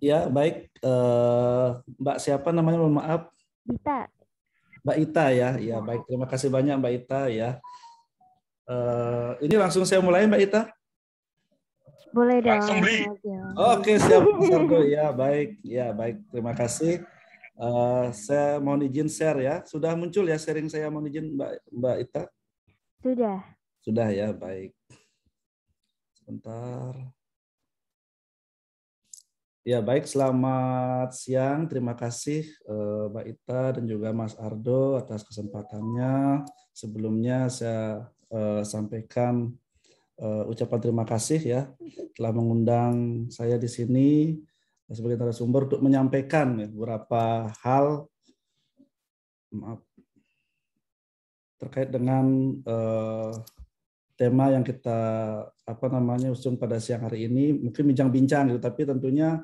Ya, baik. Mbak siapa namanya? Mohon maaf. Dita, Mbak Ita ya. Ya, ya, baik. Terima kasih banyak Mbak Ita ya. Ini langsung saya mulai Mbak Ita. boleh dong, Langsung langsung beli. aja. Oke, siap Mas Ardo. Ya, baik. Ya, baik. Terima kasih. Saya mohon izin share ya. Sudah muncul ya sharing saya, mohon izin Mbak Ita. Sudah. Sudah ya, baik. Sebentar. Ya, baik. Selamat siang. Terima kasih Mbak Ita dan juga Mas Ardo atas kesempatannya. Sebelumnya saya sampaikan ucapan terima kasih ya telah mengundang saya di sini sebagai narasumber untuk menyampaikan ya, beberapa hal maaf, terkait dengan tema yang kita usung pada siang hari ini. Mungkin bincang-bincang gitu, tapi tentunya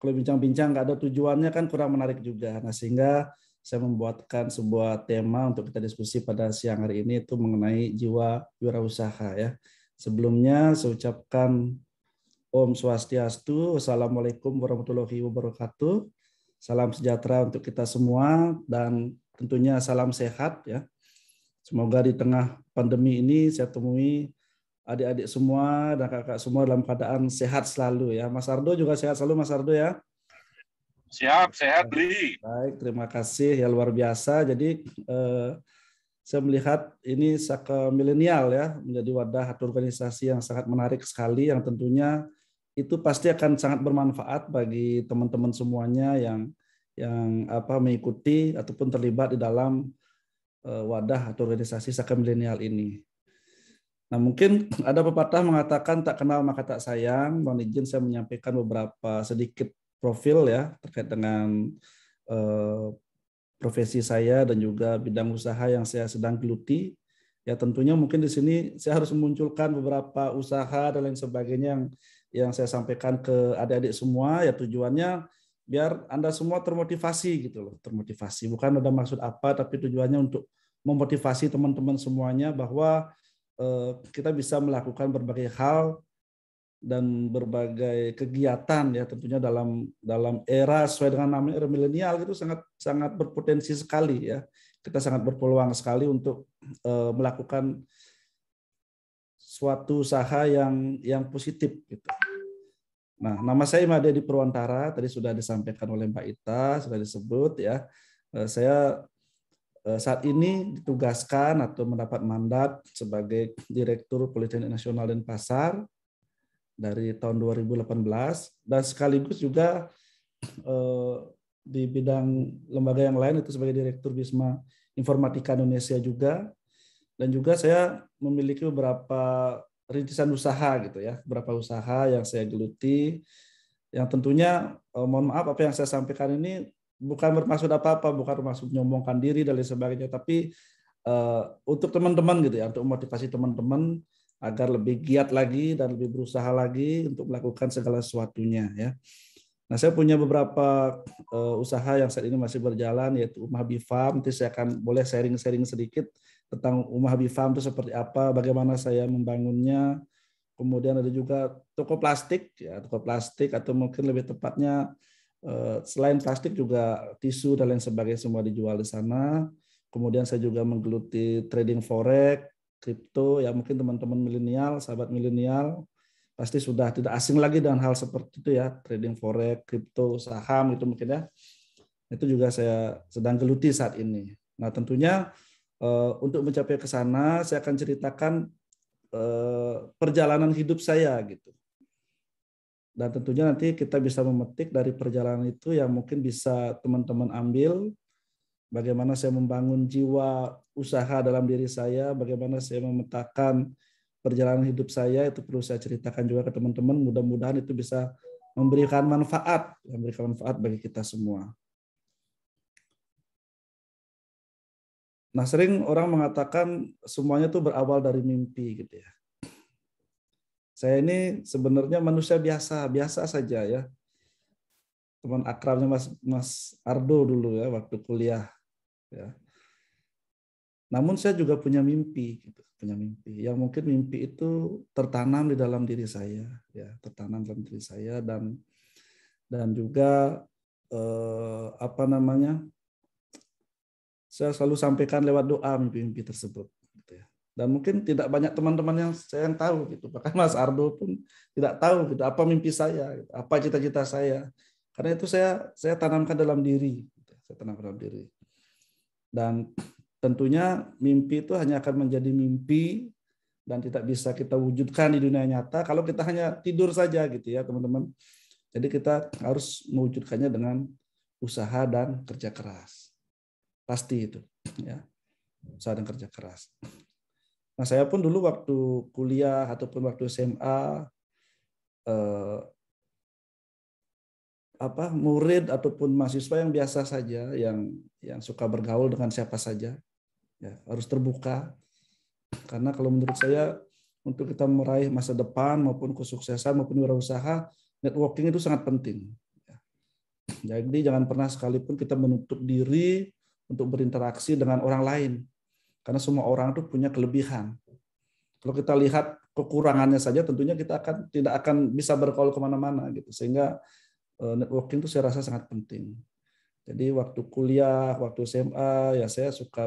kalau bincang-bincang nggak ada tujuannya kan kurang menarik juga. Nah, sehingga saya membuatkan sebuah tema untuk kita diskusi pada siang hari ini itu mengenai jiwa wirausaha ya. Sebelumnya saya ucapkan Om Swastiastu, Wassalamualaikum warahmatullahi wabarakatuh. Salam sejahtera untuk kita semua dan tentunya salam sehat ya. Semoga di tengah pandemi ini saya temui adik-adik semua dan kakak semua dalam keadaan sehat selalu ya. Mas Ardo juga sehat selalu Mas Ardo ya. Siap, sehat beli. Baik, terima kasih ya luar biasa. Jadi saya melihat ini Saka Milenial ya menjadi wadah atau organisasi yang sangat menarik sekali yang tentunya itu pasti akan sangat bermanfaat bagi teman-teman semuanya yang mengikuti ataupun terlibat di dalam wadah atau organisasi Saka Milenial ini. Nah, mungkin ada pepatah mengatakan tak kenal maka tak sayang. Mohon izin saya menyampaikan beberapa sedikit profil ya terkait dengan eh, profesi saya dan juga bidang usaha yang saya sedang geluti. Ya tentunya mungkin di sini saya harus memunculkan beberapa usaha dan lain sebagainya yang saya sampaikan ke adik-adik semua ya tujuannya biar Anda semua termotivasi gitu loh, termotivasi. Bukan ada maksud apa tapi tujuannya untuk memotivasi teman-teman semuanya bahwa kita bisa melakukan berbagai hal dan berbagai kegiatan ya tentunya dalam dalam era sesuai dengan namanya era milenial itu sangat sangat berpotensi sekali ya. Kita sangat berpeluang sekali untuk melakukan suatu usaha yang positif gitu. Nah, nama saya Imade Purwantara, tadi sudah disampaikan oleh Mbak Ita, sudah disebut ya. Saya saat ini ditugaskan atau mendapat mandat sebagai Direktur Politeknik Nasional Denpasar dari tahun 2018 dan sekaligus juga di bidang lembaga yang lain itu sebagai Direktur Wisma Informatika Indonesia juga dan juga saya memiliki beberapa rintisan usaha gitu ya, beberapa usaha yang saya geluti yang tentunya mohon maaf apa yang saya sampaikan ini bukan bermaksud apa-apa, bukan bermaksud menyombongkan diri dan lain sebagainya, tapi untuk teman-teman gitu ya, untuk memotivasi teman-teman agar lebih giat lagi dan lebih berusaha lagi untuk melakukan segala sesuatunya ya. Nah, saya punya beberapa usaha yang saat ini masih berjalan yaitu Umah Habi Farm. Nanti saya akan boleh sharing-sharing sedikit tentang Umah Habi Farm itu seperti apa, bagaimana saya membangunnya. Kemudian ada juga toko plastik ya, toko plastik atau mungkin lebih tepatnya selain plastik juga tisu dan lain sebagainya semua dijual di sana. Kemudian saya juga menggeluti trading forex, kripto ya mungkin teman-teman milenial, sahabat milenial pasti sudah tidak asing lagi dengan hal seperti itu ya, trading forex, kripto, saham itu mungkin ya. Itu juga saya sedang geluti saat ini. Nah, tentunya untuk mencapai ke sana saya akan ceritakan perjalanan hidup saya gitu. Dan tentunya nanti kita bisa memetik dari perjalanan itu yang mungkin bisa teman-teman ambil bagaimana saya membangun jiwa usaha dalam diri saya, bagaimana saya memetakan perjalanan hidup saya itu perlu saya ceritakan juga ke teman-teman. Mudah-mudahan itu bisa memberikan manfaat bagi kita semua. Nah, sering orang mengatakan semuanya itu berawal dari mimpi gitu ya. Saya ini sebenarnya manusia biasa, biasa saja ya. Teman akrabnya Mas Ardo dulu ya waktu kuliah ya. Namun saya juga punya mimpi gitu, punya mimpi. Yang mungkin mimpi itu tertanam di dalam diri saya ya, tertanam dalam diri saya dan dan juga saya selalu sampaikan lewat doa mimpi-mimpi tersebut. Gitu ya. Dan mungkin tidak banyak teman-teman yang saya tahu gitu. Bahkan Mas Ardo pun tidak tahu gitu, apa mimpi saya, gitu, apa cita-cita saya. Karena itu saya tanamkan dalam diri. Gitu. Saya tanamkan dalam diri. Dan tentunya mimpi itu hanya akan menjadi mimpi dan tidak bisa kita wujudkan di dunia nyata kalau kita hanya tidur saja gitu ya teman-teman. Jadi kita harus mewujudkannya dengan usaha dan kerja keras. Pasti itu ya. Usaha dan kerja keras. Nah, saya pun dulu waktu kuliah ataupun waktu SMA murid ataupun mahasiswa yang biasa saja yang suka bergaul dengan siapa saja. Ya, harus terbuka. Karena kalau menurut saya untuk kita meraih masa depan maupun kesuksesan maupun wirausaha, networking itu sangat penting. Jadi jangan pernah sekalipun kita menutup diri untuk berinteraksi dengan orang lain. Karena semua orang itu punya kelebihan. Kalau kita lihat kekurangannya saja, tentunya kita tidak akan bisa bergaul kemana-mana gitu. Sehingga networking itu saya rasa sangat penting. Jadi waktu kuliah, waktu SMA, ya saya suka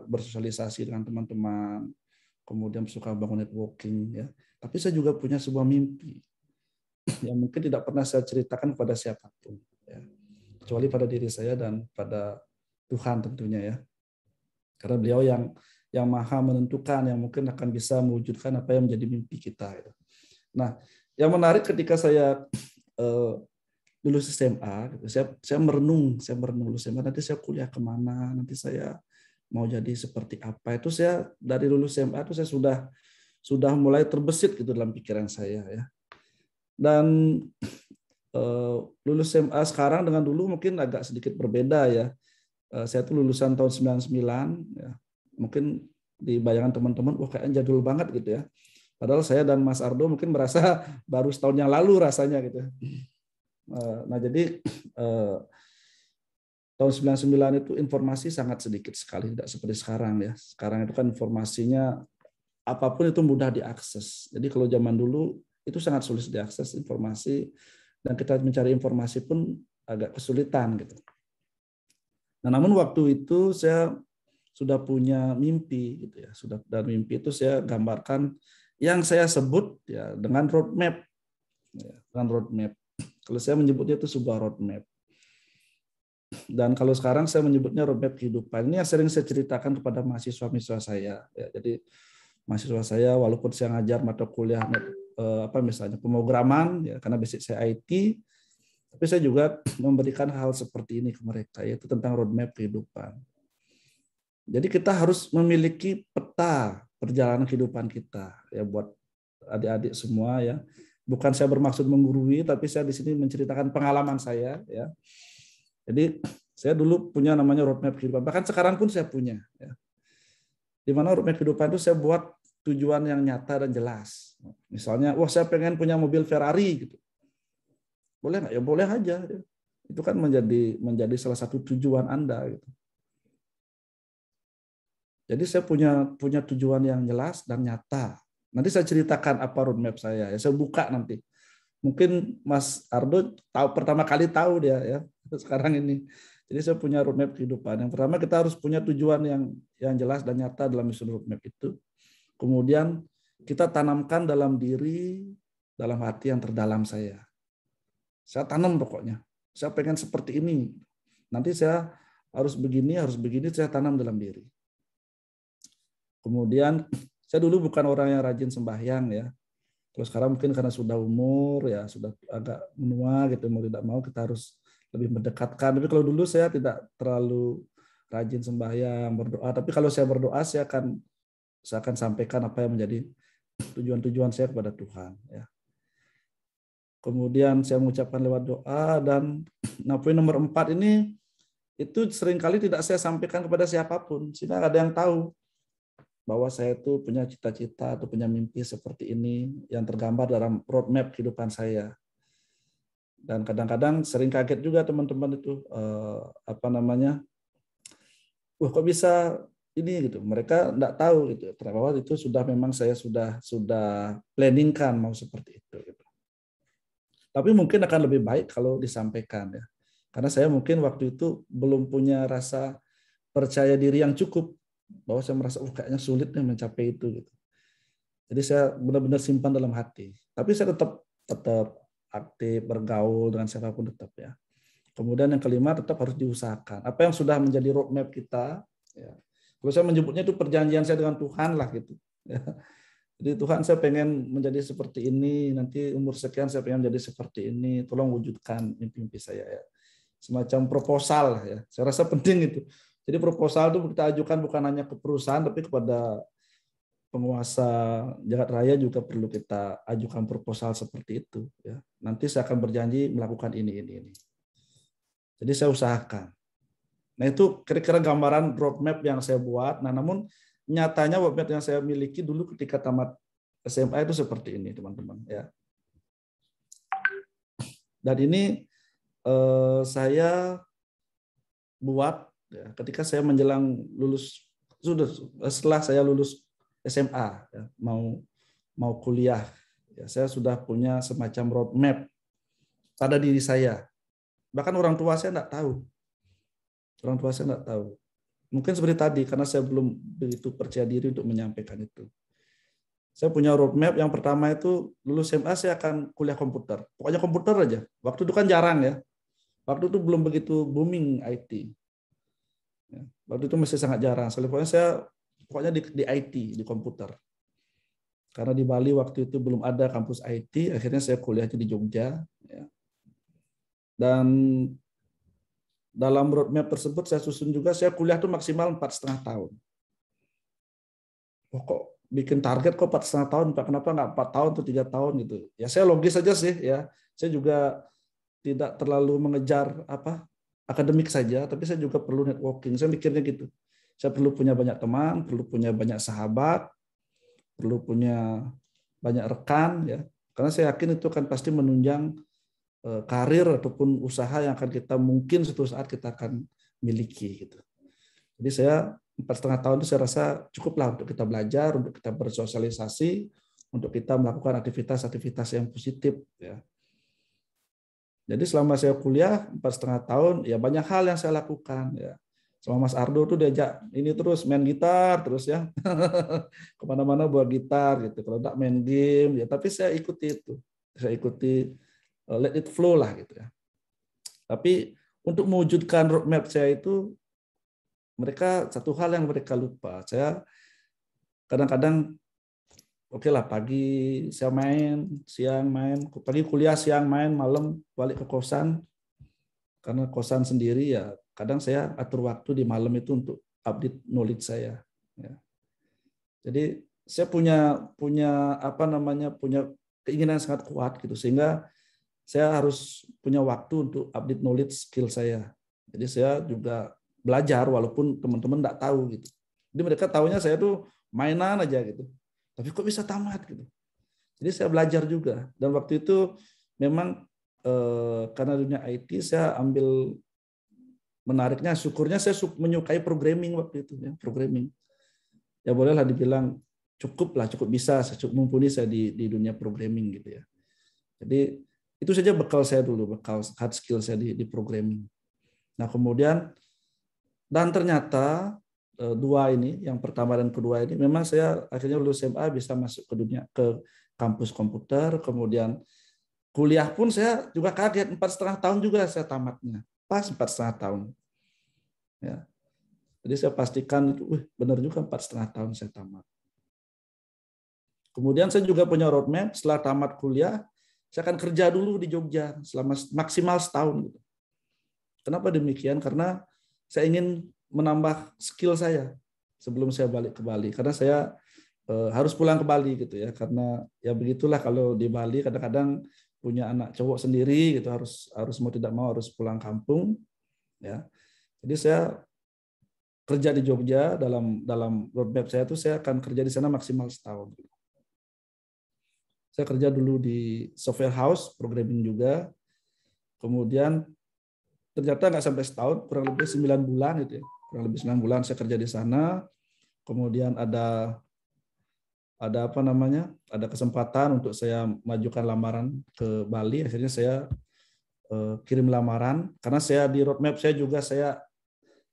bersosialisasi dengan teman-teman, kemudian suka bangun networking. Ya. Tapi saya juga punya sebuah mimpi yang mungkin tidak pernah saya ceritakan kepada siapapun. Ya. Kecuali pada diri saya dan pada Tuhan tentunya ya. Karena beliau yang maha menentukan, yang mungkin akan bisa mewujudkan apa yang menjadi mimpi kita. Nah, yang menarik ketika saya lulus SMA, saya merenung lulus SMA, nanti saya kuliah kemana, nanti saya mau jadi seperti apa. Itu saya dari lulus SMA itu saya sudah mulai terbesit gitu dalam pikiran saya ya. Dan lulus SMA sekarang dengan dulu mungkin agak sedikit berbeda ya. Saya tuh lulusan tahun 99 ya. Mungkin di bayangan teman-teman wah kayaknya jadul banget gitu ya. Padahal saya dan Mas Ardo mungkin merasa baru setahun yang lalu rasanya gitu. Nah, jadi tahun 99 itu informasi sangat sedikit sekali, tidak seperti sekarang ya. Sekarang itu kan informasinya apapun itu mudah diakses. Jadi kalau zaman dulu itu sangat sulit diakses informasi dan kita mencari informasi pun agak kesulitan gitu. Nah, namun waktu itu saya sudah punya mimpi gitu ya. Dan mimpi itu saya gambarkan yang saya sebut ya dengan roadmap. Ya, dengan roadmap. Kalau saya menyebutnya itu sebuah roadmap. Dan kalau sekarang saya menyebutnya roadmap kehidupan. Ini yang sering saya ceritakan kepada mahasiswa-mahasiswa saya. Ya, jadi mahasiswa saya walaupun saya ngajar mata kuliah misalnya pemrograman ya karena basic saya IT, tapi saya juga memberikan hal seperti ini ke mereka yaitu tentang roadmap kehidupan. Jadi kita harus memiliki peta perjalanan kehidupan kita ya buat adik-adik semua ya. Bukan saya bermaksud menggurui, tapi saya di sini menceritakan pengalaman saya ya. Jadi saya dulu punya namanya roadmap kehidupan. Bahkan sekarang pun saya punya ya. Di mana roadmap kehidupan itu saya buat tujuan yang nyata dan jelas. Misalnya, wah saya pengen punya mobil Ferrari gitu. Boleh nggak? Ya boleh aja. Itu kan menjadi salah satu tujuan Anda. Gitu. Jadi saya punya tujuan yang jelas dan nyata. Nanti saya ceritakan apa roadmap saya. Ya, saya buka nanti. Mungkin Mas Ardo pertama kali tahu dia ya sekarang ini. Jadi saya punya roadmap kehidupan. Yang pertama kita harus punya tujuan yang jelas dan nyata dalam mission roadmap itu. Kemudian kita tanamkan dalam diri, dalam hati yang terdalam saya. Saya tanam pokoknya. Saya pengen seperti ini. Nanti saya harus begini, saya tanam dalam diri. Kemudian, saya dulu bukan orang yang rajin sembahyang ya. Terus sekarang mungkin karena sudah umur, ya sudah agak menua gitu, mau tidak mau kita harus lebih mendekatkan. Tapi kalau dulu saya tidak terlalu rajin sembahyang, berdoa. Tapi kalau saya berdoa, saya akan sampaikan apa yang menjadi tujuan-tujuan saya kepada Tuhan. Ya. Kemudian saya mengucapkan lewat doa dan poin nomor 4 ini itu seringkali tidak saya sampaikan kepada siapapun sehingga ada yang tahu bahwa saya itu punya cita-cita atau punya mimpi seperti ini yang tergambar dalam roadmap kehidupan saya. Dan kadang-kadang sering kaget juga teman-teman itu wah kok bisa ini gitu. Mereka enggak tahu gitu. Bahwa itu sudah memang saya sudah planningkan mau seperti itu gitu. Tapi mungkin akan lebih baik kalau disampaikan ya. Karena saya mungkin waktu itu belum punya rasa percaya diri yang cukup bahwa saya merasa kayaknya sulit nih mencapai itu gitu. Jadi saya benar-benar simpan dalam hati. Tapi saya tetap aktif bergaul dengan siapapun tetap ya. Kemudian yang kelima tetap harus diusahakan. Apa yang sudah menjadi roadmap kita ya. Kalau saya menyebutnya itu perjanjian saya dengan Tuhan lah gitu. Ya. Jadi Tuhan saya pengen menjadi seperti ini, nanti umur sekian saya pengen menjadi seperti ini, tolong wujudkan mimpi-mimpi saya ya. Semacam proposal ya. Saya rasa penting itu. Jadi proposal itu kita ajukan bukan hanya ke perusahaan tapi kepada penguasa jagat raya juga perlu kita ajukan proposal seperti itu ya. Nanti saya akan berjanji melakukan ini. Jadi saya usahakan. Nah itu kira-kira gambaran roadmap yang saya buat. Nah namun nyatanya roadmap yang saya miliki dulu ketika tamat SMA itu seperti ini teman-teman ya. Dan ini saya buat ya, ketika saya menjelang lulus, setelah saya lulus SMA ya, mau kuliah ya, saya sudah punya semacam roadmap pada diri saya. Bahkan orang tua saya nggak tahu. Mungkin seperti tadi karena saya belum begitu percaya diri untuk menyampaikan itu. Saya punya roadmap yang pertama itu lulus SMA saya akan kuliah komputer. Pokoknya komputer aja. Waktu itu kan jarang ya. Waktu itu belum begitu booming IT. Waktu itu masih sangat jarang. Pokoknya di IT, di komputer. Karena di Bali waktu itu belum ada kampus IT, akhirnya saya kuliah di Jogja. Dan dalam roadmap tersebut saya susun juga, saya kuliah itu maksimal 4,5 tahun. Kok bikin target kok 4,5 tahun, kenapa nggak 4 tahun atau 3 tahun gitu. Ya saya logis saja sih ya. Saya juga tidak terlalu mengejar akademik saja, tapi saya juga perlu networking. Saya mikirnya gitu. Saya perlu punya banyak teman, perlu punya banyak sahabat, perlu punya banyak rekan ya. Karena saya yakin itu kan pasti menunjang karir ataupun usaha yang akan kita mungkin suatu saat kita akan miliki gitu. Jadi saya 4,5 tahun itu saya rasa cukuplah untuk kita belajar, untuk kita bersosialisasi, untuk kita melakukan aktivitas-aktivitas yang positif ya. Jadi selama saya kuliah 4,5 tahun ya banyak hal yang saya lakukan ya. Sama Mas Ardo tuh diajak ini terus main gitar terus ya. Kemana-mana bawa gitar gitu. Kalau enggak main game ya, tapi saya ikuti itu. Saya ikuti let it flow lah gitu ya. Tapi untuk mewujudkan roadmap saya itu satu hal yang mereka lupa. Saya kadang-kadang oke lah pagi saya main, siang main, pagi kuliah, siang main, malam balik ke kosan. Karena kosan sendiri ya, kadang saya atur waktu di malam itu untuk update knowledge saya. Ya. Jadi saya punya keinginan yang sangat kuat gitu, sehingga saya harus punya waktu untuk update knowledge skill saya. Jadi saya juga belajar walaupun teman-teman nggak tahu gitu. Jadi mereka tahunya saya tuh mainan aja gitu. Tapi kok bisa tamat gitu. Jadi saya belajar juga. Dan waktu itu memang karena dunia IT saya ambil menariknya, syukurnya saya menyukai programming waktu itu ya, programming. Ya bolehlah dibilang cukup bisa, cukup mumpuni saya di dunia programming gitu ya. Jadi itu saja bekal saya dulu, bekal hard skill saya di programming. Nah kemudian dan ternyata dua ini, yang pertama dan kedua ini, memang saya akhirnya lulus SMA bisa masuk ke kampus komputer, kemudian kuliah pun saya juga kaget 4,5 tahun juga saya tamatnya, pas 4,5 tahun. Ya. Jadi saya pastikan itu, benar juga 4,5 tahun saya tamat. Kemudian saya juga punya roadmap setelah tamat kuliah, saya akan kerja dulu di Jogja selama maksimal setahun. Kenapa demikian? Karena saya ingin menambah skill saya sebelum saya balik ke Bali. Karena saya harus pulang ke Bali gitu ya. Karena ya begitulah kalau di Bali kadang-kadang punya anak cowok sendiri gitu, harus mau tidak mau harus pulang kampung ya. Jadi saya kerja di Jogja, dalam roadmap saya itu saya akan kerja di sana maksimal setahun. Saya kerja dulu di software house, programming juga. Kemudian ternyata nggak sampai setahun, kurang lebih 9 bulan gitu ya. Kurang lebih 9 bulan saya kerja di sana. Kemudian ada ada apa namanya, ada kesempatan untuk saya majukan lamaran ke Bali. Akhirnya saya kirim lamaran karena saya di roadmap saya juga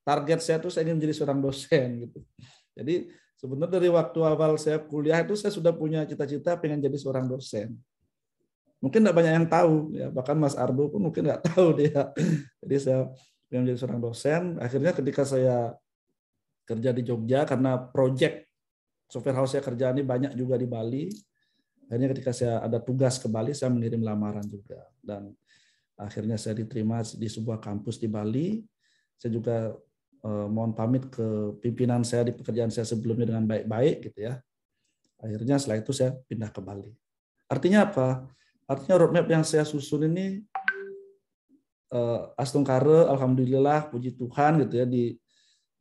target saya tuh saya ingin menjadi seorang dosen gitu. Jadi sebenarnya dari waktu awal saya kuliah itu saya sudah punya cita-cita pengen jadi seorang dosen. Mungkin tidak banyak yang tahu ya, bahkan Mas Ardo pun mungkin nggak tahu dia. Jadi saya pengen menjadi seorang dosen. Akhirnya ketika saya kerja di Jogja karena project software house saya kerja ini banyak juga di Bali. Akhirnya ketika saya ada tugas ke Bali saya mengirim lamaran juga dan akhirnya saya diterima di sebuah kampus di Bali. Saya juga mohon pamit ke pimpinan saya di pekerjaan saya sebelumnya dengan baik-baik gitu ya. Akhirnya setelah itu saya pindah ke Bali. Artinya apa? Artinya roadmap yang saya susun ini astungkare, alhamdulillah, puji Tuhan gitu ya,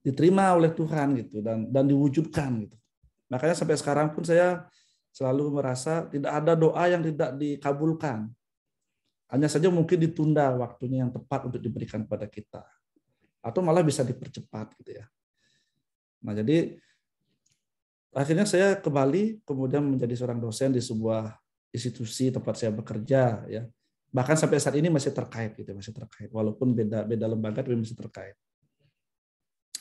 diterima oleh Tuhan gitu dan diwujudkan gitu. Makanya sampai sekarang pun saya selalu merasa tidak ada doa yang tidak dikabulkan. Hanya saja mungkin ditunda waktunya yang tepat untuk diberikan kepada kita. Atau malah bisa dipercepat gitu ya. Nah, jadi akhirnya saya ke Bali, kemudian menjadi seorang dosen di sebuah institusi tempat saya bekerja ya. Bahkan sampai saat ini masih terkait gitu, masih terkait walaupun beda lembaga tapi masih terkait.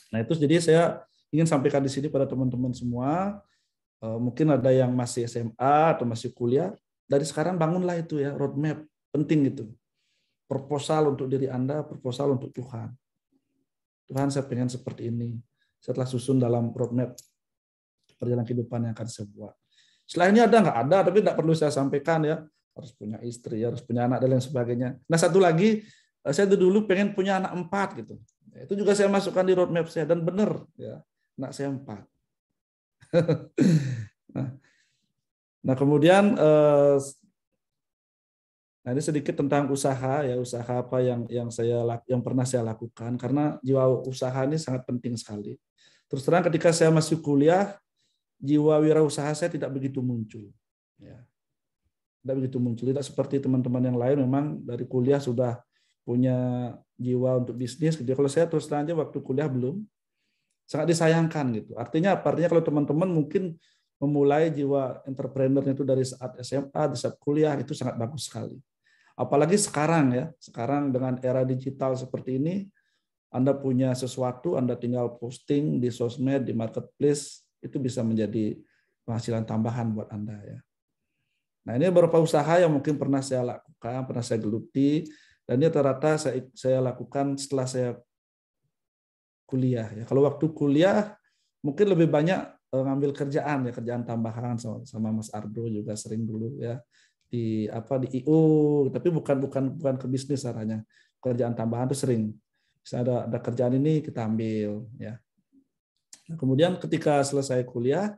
Nah, itu jadi saya ingin sampaikan di sini pada teman-teman semua, mungkin ada yang masih SMA atau masih kuliah, dari sekarang bangunlah itu ya, roadmap penting itu. Proposal untuk diri Anda, proposal untuk Tuhan. Tuhan, saya pengen seperti ini. Setelah susun dalam roadmap perjalanan kehidupan yang akan saya buat. Setelah ini ada nggak? Ada, tapi tidak perlu saya sampaikan ya. Harus punya istri, harus punya anak dan lain sebagainya. Nah, satu lagi, saya dulu pengen punya anak 4 gitu. Itu juga saya masukkan di roadmap saya dan benar ya, anak saya 4. Nah, kemudian nah ini sedikit tentang usaha ya, usaha apa yang pernah saya lakukan karena jiwa usaha ini sangat penting sekali. Terus terang ketika saya masih kuliah, jiwa wirausaha saya tidak begitu muncul. Ya. Tidak begitu muncul, tidak seperti teman-teman yang lain memang dari kuliah sudah punya jiwa untuk bisnis. Kalau saya terus terang aja waktu kuliah belum, sangat disayangkan gitu. Artinya apa? Artinya kalau teman-teman mungkin memulai jiwa entrepreneurnya itu dari saat SMA, di saat kuliah itu sangat bagus sekali. Apalagi sekarang ya, sekarang dengan era digital seperti ini, Anda punya sesuatu, Anda tinggal posting di sosmed, di marketplace, itu bisa menjadi penghasilan tambahan buat Anda ya. Nah, ini beberapa usaha yang mungkin pernah saya lakukan, pernah saya geluti, dan ini rata-rata saya lakukan setelah saya kuliah. Ya. Kalau waktu kuliah mungkin lebih banyak ngambil kerjaan ya, kerjaan tambahan sama Mas Ardo juga sering dulu ya di IO, tapi bukan ke bisnis arahnya. Kerjaan tambahan itu sering. Bisa ada kerjaan ini kita ambil ya. Nah, kemudian ketika selesai kuliah,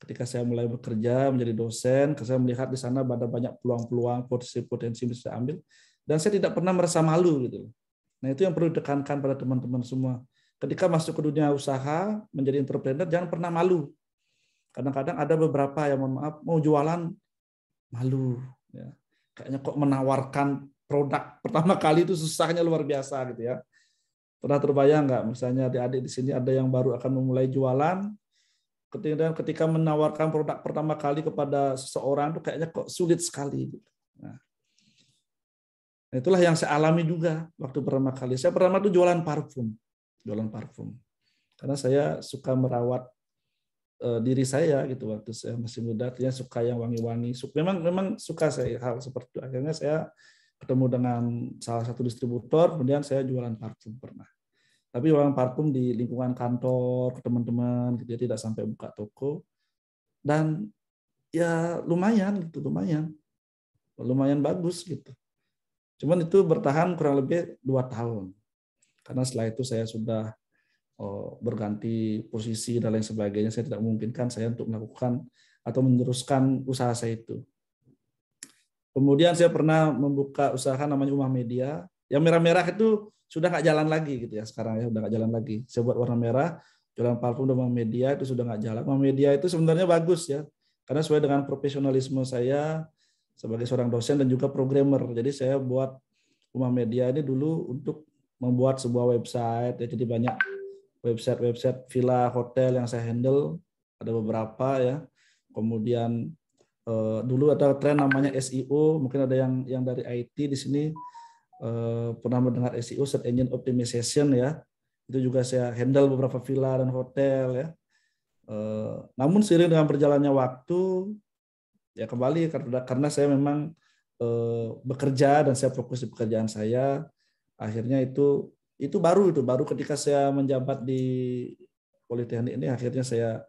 ketika saya mulai bekerja menjadi dosen, saya melihat di sana ada banyak peluang-peluang, potensi-potensi bisa saya ambil, dan saya tidak pernah merasa malu gitu. Nah, itu yang perlu ditekankan pada teman-teman semua. Ketika masuk ke dunia usaha, menjadi entrepreneur, jangan pernah malu. Kadang-kadang ada beberapa yang mohon maaf mau jualan malu, ya. Kayaknya kok menawarkan produk pertama kali itu susahnya luar biasa gitu ya. Pernah terbayang nggak? Misalnya adik-adik di sini ada yang baru akan memulai jualan, ketika menawarkan produk pertama kali kepada seseorang itu kayaknya kok sulit sekali. Nah, itulah yang saya alami juga waktu pertama kali. Saya pertama itu jualan parfum. Karena saya suka merawat diri saya gitu waktu saya masih muda, dia suka yang wangi-wangi. Memang suka saya hal seperti itu. Akhirnya saya ketemu dengan salah satu distributor, kemudian saya jualan parfum pernah. Tapi jualan parfum di lingkungan kantor, ke teman-teman, gitu, tidak sampai buka toko. Dan ya lumayan bagus gitu. Cuman itu bertahan kurang lebih 2 tahun. Karena setelah itu saya sudah berganti posisi dan lain sebagainya, saya tidak memungkinkan saya untuk melakukan atau meneruskan usaha saya itu. Kemudian saya pernah membuka usaha namanya Umah Media. Yang merah-merah itu sudah nggak jalan lagi gitu ya sekarang ya, udah nggak jalan lagi. Saya buat warna merah, jualan parfum dan Umah Media itu sudah nggak jalan. Umah Media itu sebenarnya bagus ya, karena sesuai dengan profesionalisme saya sebagai seorang dosen dan juga programmer. Jadi saya buat Umah Media ini dulu untuk membuat sebuah website ya, jadi banyak website villa, hotel yang saya handle, ada beberapa ya. Kemudian dulu ada tren namanya SEO, mungkin ada yang dari IT di sini pernah mendengar SEO, Search Engine Optimization ya. Itu juga saya handle beberapa villa dan hotel ya. Namun seiring dengan berjalannya waktu, ya kembali karena saya memang bekerja dan saya fokus di pekerjaan saya, akhirnya itu baru ketika saya menjabat di Politeknik ini, akhirnya saya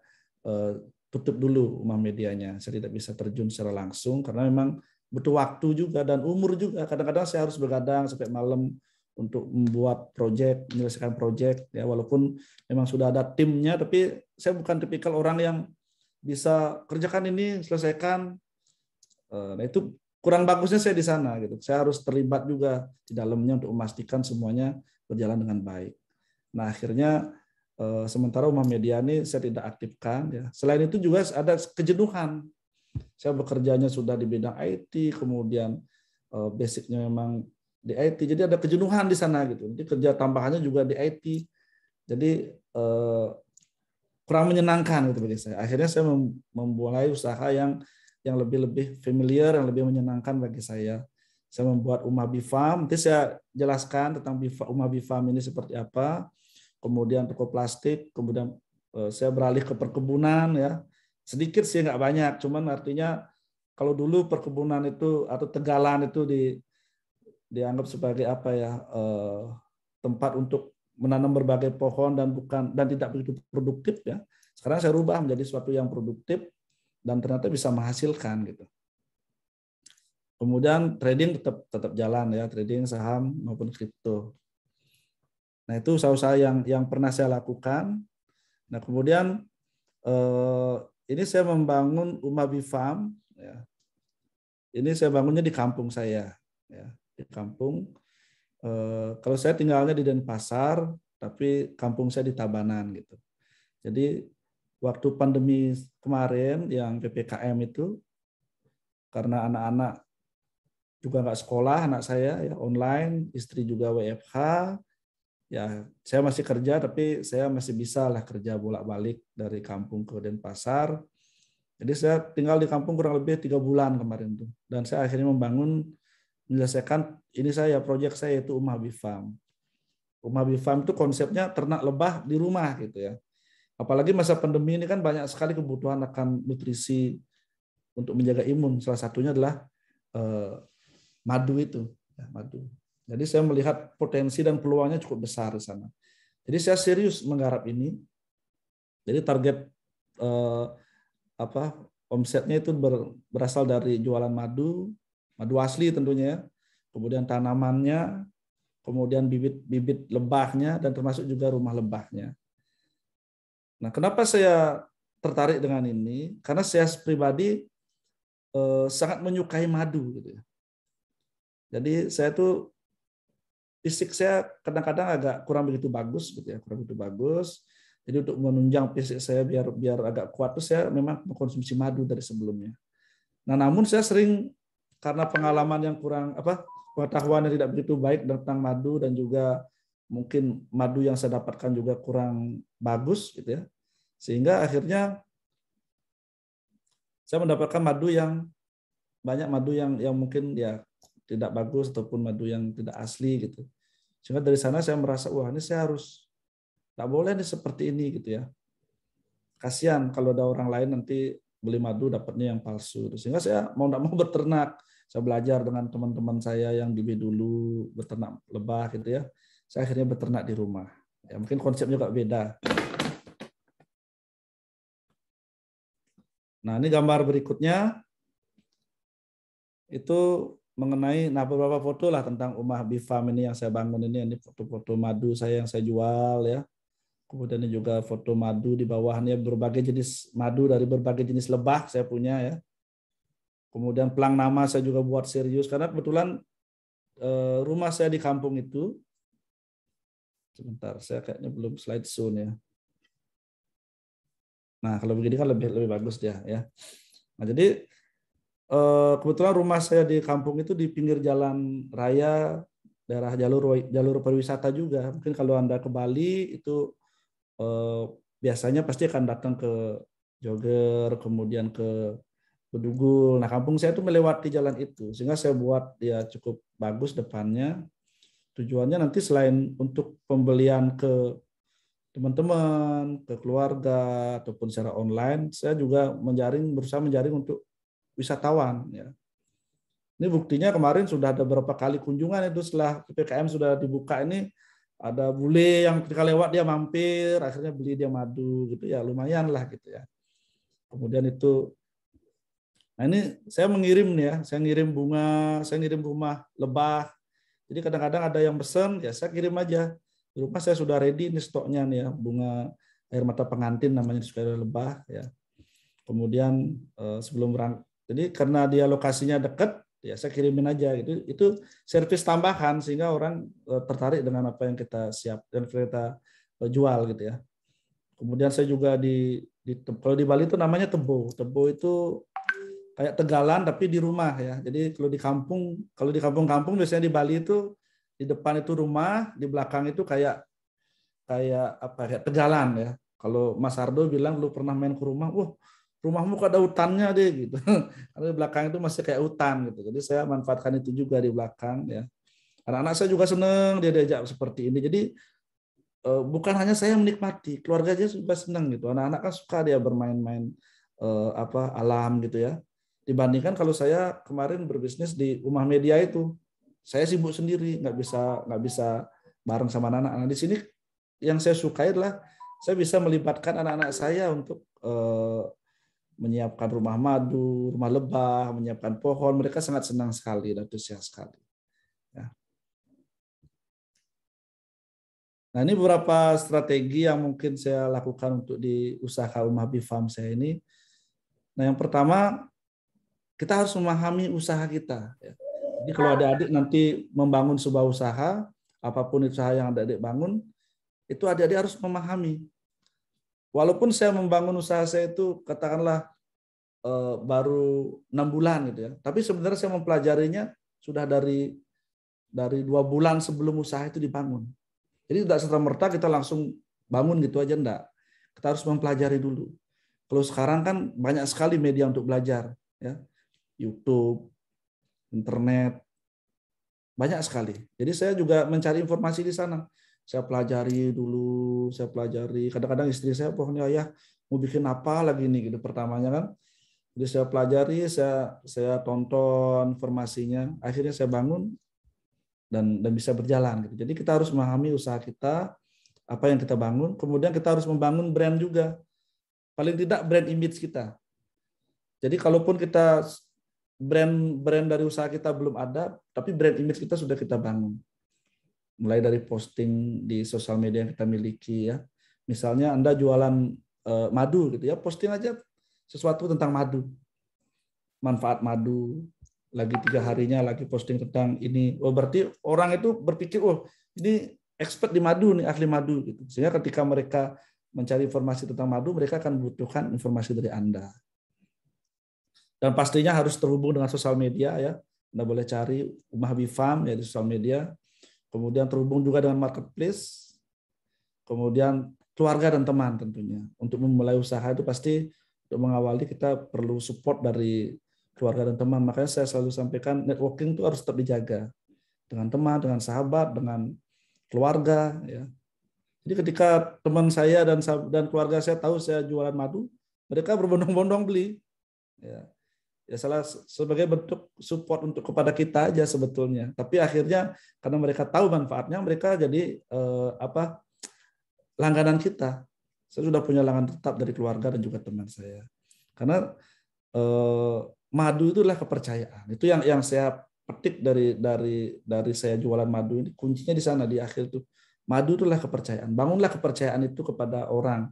tutup dulu Umah Medianya. Saya tidak bisa terjun secara langsung karena memang butuh waktu juga dan umur juga. Kadang-kadang saya harus begadang sampai malam untuk membuat proyek, menyelesaikan proyek ya, walaupun memang sudah ada timnya, tapi saya bukan tipikal orang yang bisa kerjakan ini, selesaikan. Nah, itu kurang bagusnya saya di sana gitu. Saya harus terlibat juga di dalamnya untuk memastikan semuanya berjalan dengan baik. Nah, akhirnya sementara Umah Media ini saya tidak aktifkan ya. Selain itu juga ada kejenuhan. Saya bekerjanya sudah di bidang IT, kemudian basicnya memang di IT, jadi ada kejenuhan di sana gitu. Jadi kerja tambahannya juga di IT, jadi kurang menyenangkan gitu bagi saya. Akhirnya saya memulai usaha yang lebih familiar, yang lebih menyenangkan bagi saya. Saya membuat Umah Bifam. Nanti saya jelaskan tentang Umah Bifam ini seperti apa. Kemudian toko plastik, kemudian saya beralih ke perkebunan ya. Sedikit sih, nggak banyak, cuman artinya kalau dulu perkebunan itu atau tegalan itu dianggap sebagai apa ya, tempat untuk menanam berbagai pohon dan tidak begitu produktif ya. Sekarang saya rubah menjadi sesuatu yang produktif dan ternyata bisa menghasilkan gitu. Kemudian trading tetap jalan ya, trading saham maupun kripto. Nah, itu usaha-usaha yang pernah saya lakukan. Nah, kemudian ini saya membangun Umah Bifam ya. Ini saya bangunnya di kampung saya ya, di kampung. Kalau saya tinggalnya di Denpasar, tapi kampung saya di Tabanan gitu. Jadi waktu pandemi kemarin yang PPKM itu, karena anak-anak juga nggak sekolah, anak saya ya online, istri juga WFH, ya saya masih kerja, tapi saya masih bisa lah kerja bolak-balik dari kampung ke Denpasar. Jadi saya tinggal di kampung kurang lebih 3 bulan kemarin tuh, dan saya akhirnya menyelesaikan ini proyek saya yaitu Umah Bifam. Umah Bifam itu konsepnya ternak lebah di rumah gitu ya. Apalagi masa pandemi ini kan banyak sekali kebutuhan akan nutrisi untuk menjaga imun. Salah satunya adalah madu itu, ya, madu. Jadi saya melihat potensi dan peluangnya cukup besar di sana. Jadi saya serius menggarap ini. Jadi target omsetnya itu berasal dari jualan madu asli tentunya, kemudian tanamannya, kemudian bibit lebahnya, dan termasuk juga rumah lebahnya. Nah, kenapa saya tertarik dengan ini? Karena saya pribadi sangat menyukai madu gitu ya. Jadi saya tuh fisik saya kadang-kadang agak kurang begitu bagus gitu ya, kurang begitu bagus. Jadi untuk menunjang fisik saya biar agak kuat tuh saya memang mengkonsumsi madu dari sebelumnya. Nah, namun saya sering karena pengalaman yang kurang pengetahuan yang tidak begitu baik tentang madu, dan juga mungkin madu yang saya dapatkan juga kurang bagus gitu ya. Sehingga akhirnya saya mendapatkan banyak madu yang mungkin ya tidak bagus ataupun madu yang tidak asli gitu. Sehingga dari sana saya merasa wah, ini saya harus nggak boleh nih seperti ini gitu ya. Kasihan kalau ada orang lain nanti beli madu dapatnya yang palsu. Sehingga saya mau nggak mau beternak. Saya belajar dengan teman-teman saya yang di B dulu beternak lebah gitu ya. Saya akhirnya beternak di rumah. Ya, mungkin konsepnya juga beda. Nah, ini gambar berikutnya itu mengenai beberapa foto lah tentang Umah Bifam ini yang saya bangun ini foto-foto madu saya yang saya jual ya. Kemudian ini juga foto madu di bawahnya, berbagai jenis madu dari berbagai jenis lebah saya punya ya. Kemudian pelang nama saya juga buat serius karena kebetulan rumah saya di kampung itu. Sebentar, saya kayaknya belum slide soon ya. Nah, kalau begini kan lebih bagus dia ya. Nah, jadi kebetulan rumah saya di kampung itu di pinggir jalan raya, daerah jalur pariwisata juga. Mungkin kalau Anda ke Bali itu biasanya pasti akan datang ke jogger, kemudian ke Bedugul. Nah, kampung saya itu melewati jalan itu, sehingga saya buat dia cukup bagus depannya. Tujuannya nanti selain untuk pembelian ke teman-teman, ke keluarga, ataupun secara online, saya juga berusaha menjaring untuk wisatawan. Ya. Ini buktinya kemarin sudah ada beberapa kali kunjungan itu setelah PPKM sudah dibuka ini, ada bule yang ketika lewat dia mampir, akhirnya beli dia madu gitu ya, lumayan lah gitu ya. Kemudian itu, nah ini saya mengirim nih ya, saya ngirim bunga, saya ngirim rumah lebah. Jadi kadang-kadang ada yang pesen, ya saya kirim aja. Di rumah saya sudah ready nih stoknya nih ya, bunga air mata pengantin namanya disukai lebah ya. Kemudian sebelum berangkat, jadi karena dia lokasinya dekat, ya saya kirimin aja gitu. Itu servis tambahan sehingga orang tertarik dengan apa yang kita siap dan kita jual gitu ya. Kemudian saya juga kalau di Bali itu namanya tebo. Tebo itu kayak tegalan tapi di rumah ya. Jadi kalau di kampung-kampung biasanya di Bali itu di depan itu rumah, di belakang itu kayak tegalan ya. Kalau Mas Ardo bilang lu pernah main ke rumah, wah rumahmu kok ada hutannya deh gitu. Karena di belakang itu masih kayak hutan gitu. Jadi saya manfaatkan itu juga di belakang ya. Anak-anak saya juga senang dia diajak seperti ini. Jadi bukan hanya saya menikmati, keluarga aja juga senang gitu. Anak-anak kan suka dia bermain-main alam gitu ya. Dibandingkan kalau saya kemarin berbisnis di rumah media itu, saya sibuk sendiri, nggak bisa bareng sama anak-anak. Nah di sini yang saya sukai adalah saya bisa melibatkan anak-anak saya untuk menyiapkan rumah madu, rumah lebah, menyiapkan pohon. Mereka sangat senang sekali dan antusias sekali. Ya. Nah ini beberapa strategi yang mungkin saya lakukan untuk di usaha Umahabi Farm saya ini. Nah yang pertama, kita harus memahami usaha kita. Ya. Jadi kalau adik-adik nanti membangun sebuah usaha, apapun usaha yang adik-adik bangun, itu adik-adik harus memahami. Walaupun saya membangun usaha saya itu katakanlah baru 6 bulan gitu ya, tapi sebenarnya saya mempelajarinya sudah dari 2 bulan sebelum usaha itu dibangun. Jadi tidak serta-merta kita langsung bangun gitu aja, enggak. Kita harus mempelajari dulu. Kalau sekarang kan banyak sekali media untuk belajar, ya. YouTube, internet, banyak sekali. Jadi saya juga mencari informasi di sana. Saya pelajari dulu, kadang-kadang istri saya, pokoknya ayah mau bikin apa lagi nih gitu pertamanya kan. Jadi saya pelajari, saya tonton informasinya, akhirnya saya bangun dan bisa berjalan gitu. Jadi kita harus memahami usaha kita, apa yang kita bangun, kemudian kita harus membangun brand juga. Paling tidak brand image kita. Jadi kalaupun kita brand dari usaha kita belum ada, tapi brand image kita sudah kita bangun. Mulai dari posting di sosial media yang kita miliki ya. Misalnya Anda jualan madu gitu ya, posting aja sesuatu tentang madu. Manfaat madu, lagi 3 harinya lagi posting tentang ini. Oh berarti orang itu berpikir, oh ini expert di madu nih, ahli madu gitu. Sehingga ketika mereka mencari informasi tentang madu, mereka akan membutuhkan informasi dari Anda. Dan pastinya harus terhubung dengan sosial media ya. Anda boleh cari Umahabi Farm ya di sosial media. Kemudian terhubung juga dengan marketplace. Kemudian keluarga dan teman tentunya. Untuk memulai usaha itu pasti untuk mengawali kita perlu support dari keluarga dan teman. Makanya saya selalu sampaikan networking itu harus tetap dijaga. Dengan teman, dengan sahabat, dengan keluarga. Ya. Jadi ketika teman saya dan keluarga saya tahu saya jualan madu, mereka berbondong-bondong beli. Ya sebagai bentuk support untuk kepada kita aja sebetulnya. Tapi akhirnya karena mereka tahu manfaatnya, mereka jadi langganan kita. Saya sudah punya langganan tetap dari keluarga dan juga teman saya. Karena madu itu adalah kepercayaan. Itu yang saya petik dari saya jualan madu ini. Kuncinya di sana di akhir itu. Madu itulah kepercayaan. Bangunlah kepercayaan itu kepada orang.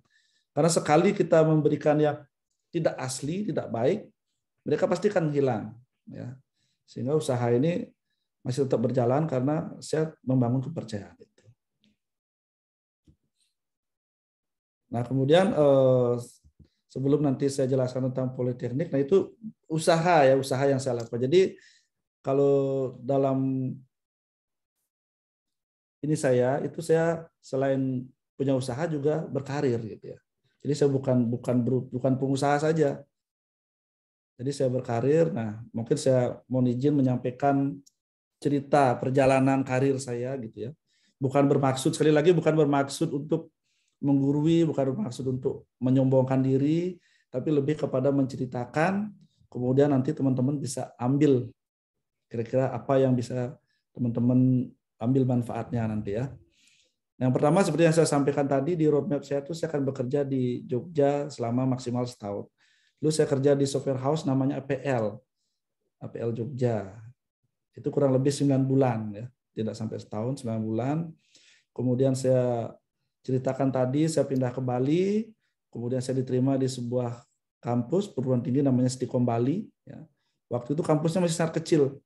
Karena sekali kita memberikan yang tidak asli, tidak baik, mereka pasti akan hilang. Ya. Sehingga usaha ini masih tetap berjalan karena saya membangun kepercayaan itu. Nah kemudian sebelum nanti saya jelaskan tentang politeknik, nah itu usaha yang saya lakukan. Jadi kalau dalam ini saya selain punya usaha juga berkarir gitu ya. Jadi saya bukan pengusaha saja. Jadi saya berkarir. Nah, mungkin saya mau izin menyampaikan cerita perjalanan karir saya gitu ya. Bukan bermaksud, sekali lagi bukan bermaksud untuk menggurui, bukan bermaksud untuk menyombongkan diri, tapi lebih kepada menceritakan, kemudian nanti teman-teman bisa ambil kira-kira apa yang bisa teman-teman ambil manfaatnya nanti ya. Yang pertama seperti yang saya sampaikan tadi, di roadmap saya itu saya akan bekerja di Jogja selama maksimal setahun. Lalu saya kerja di software house namanya APL Jogja. Itu kurang lebih 9 bulan ya, tidak sampai setahun, 9 bulan. Kemudian saya ceritakan tadi, saya pindah ke Bali, kemudian saya diterima di sebuah kampus perguruan tinggi namanya Stikom Bali. Ya. Waktu itu kampusnya masih sangat kecil.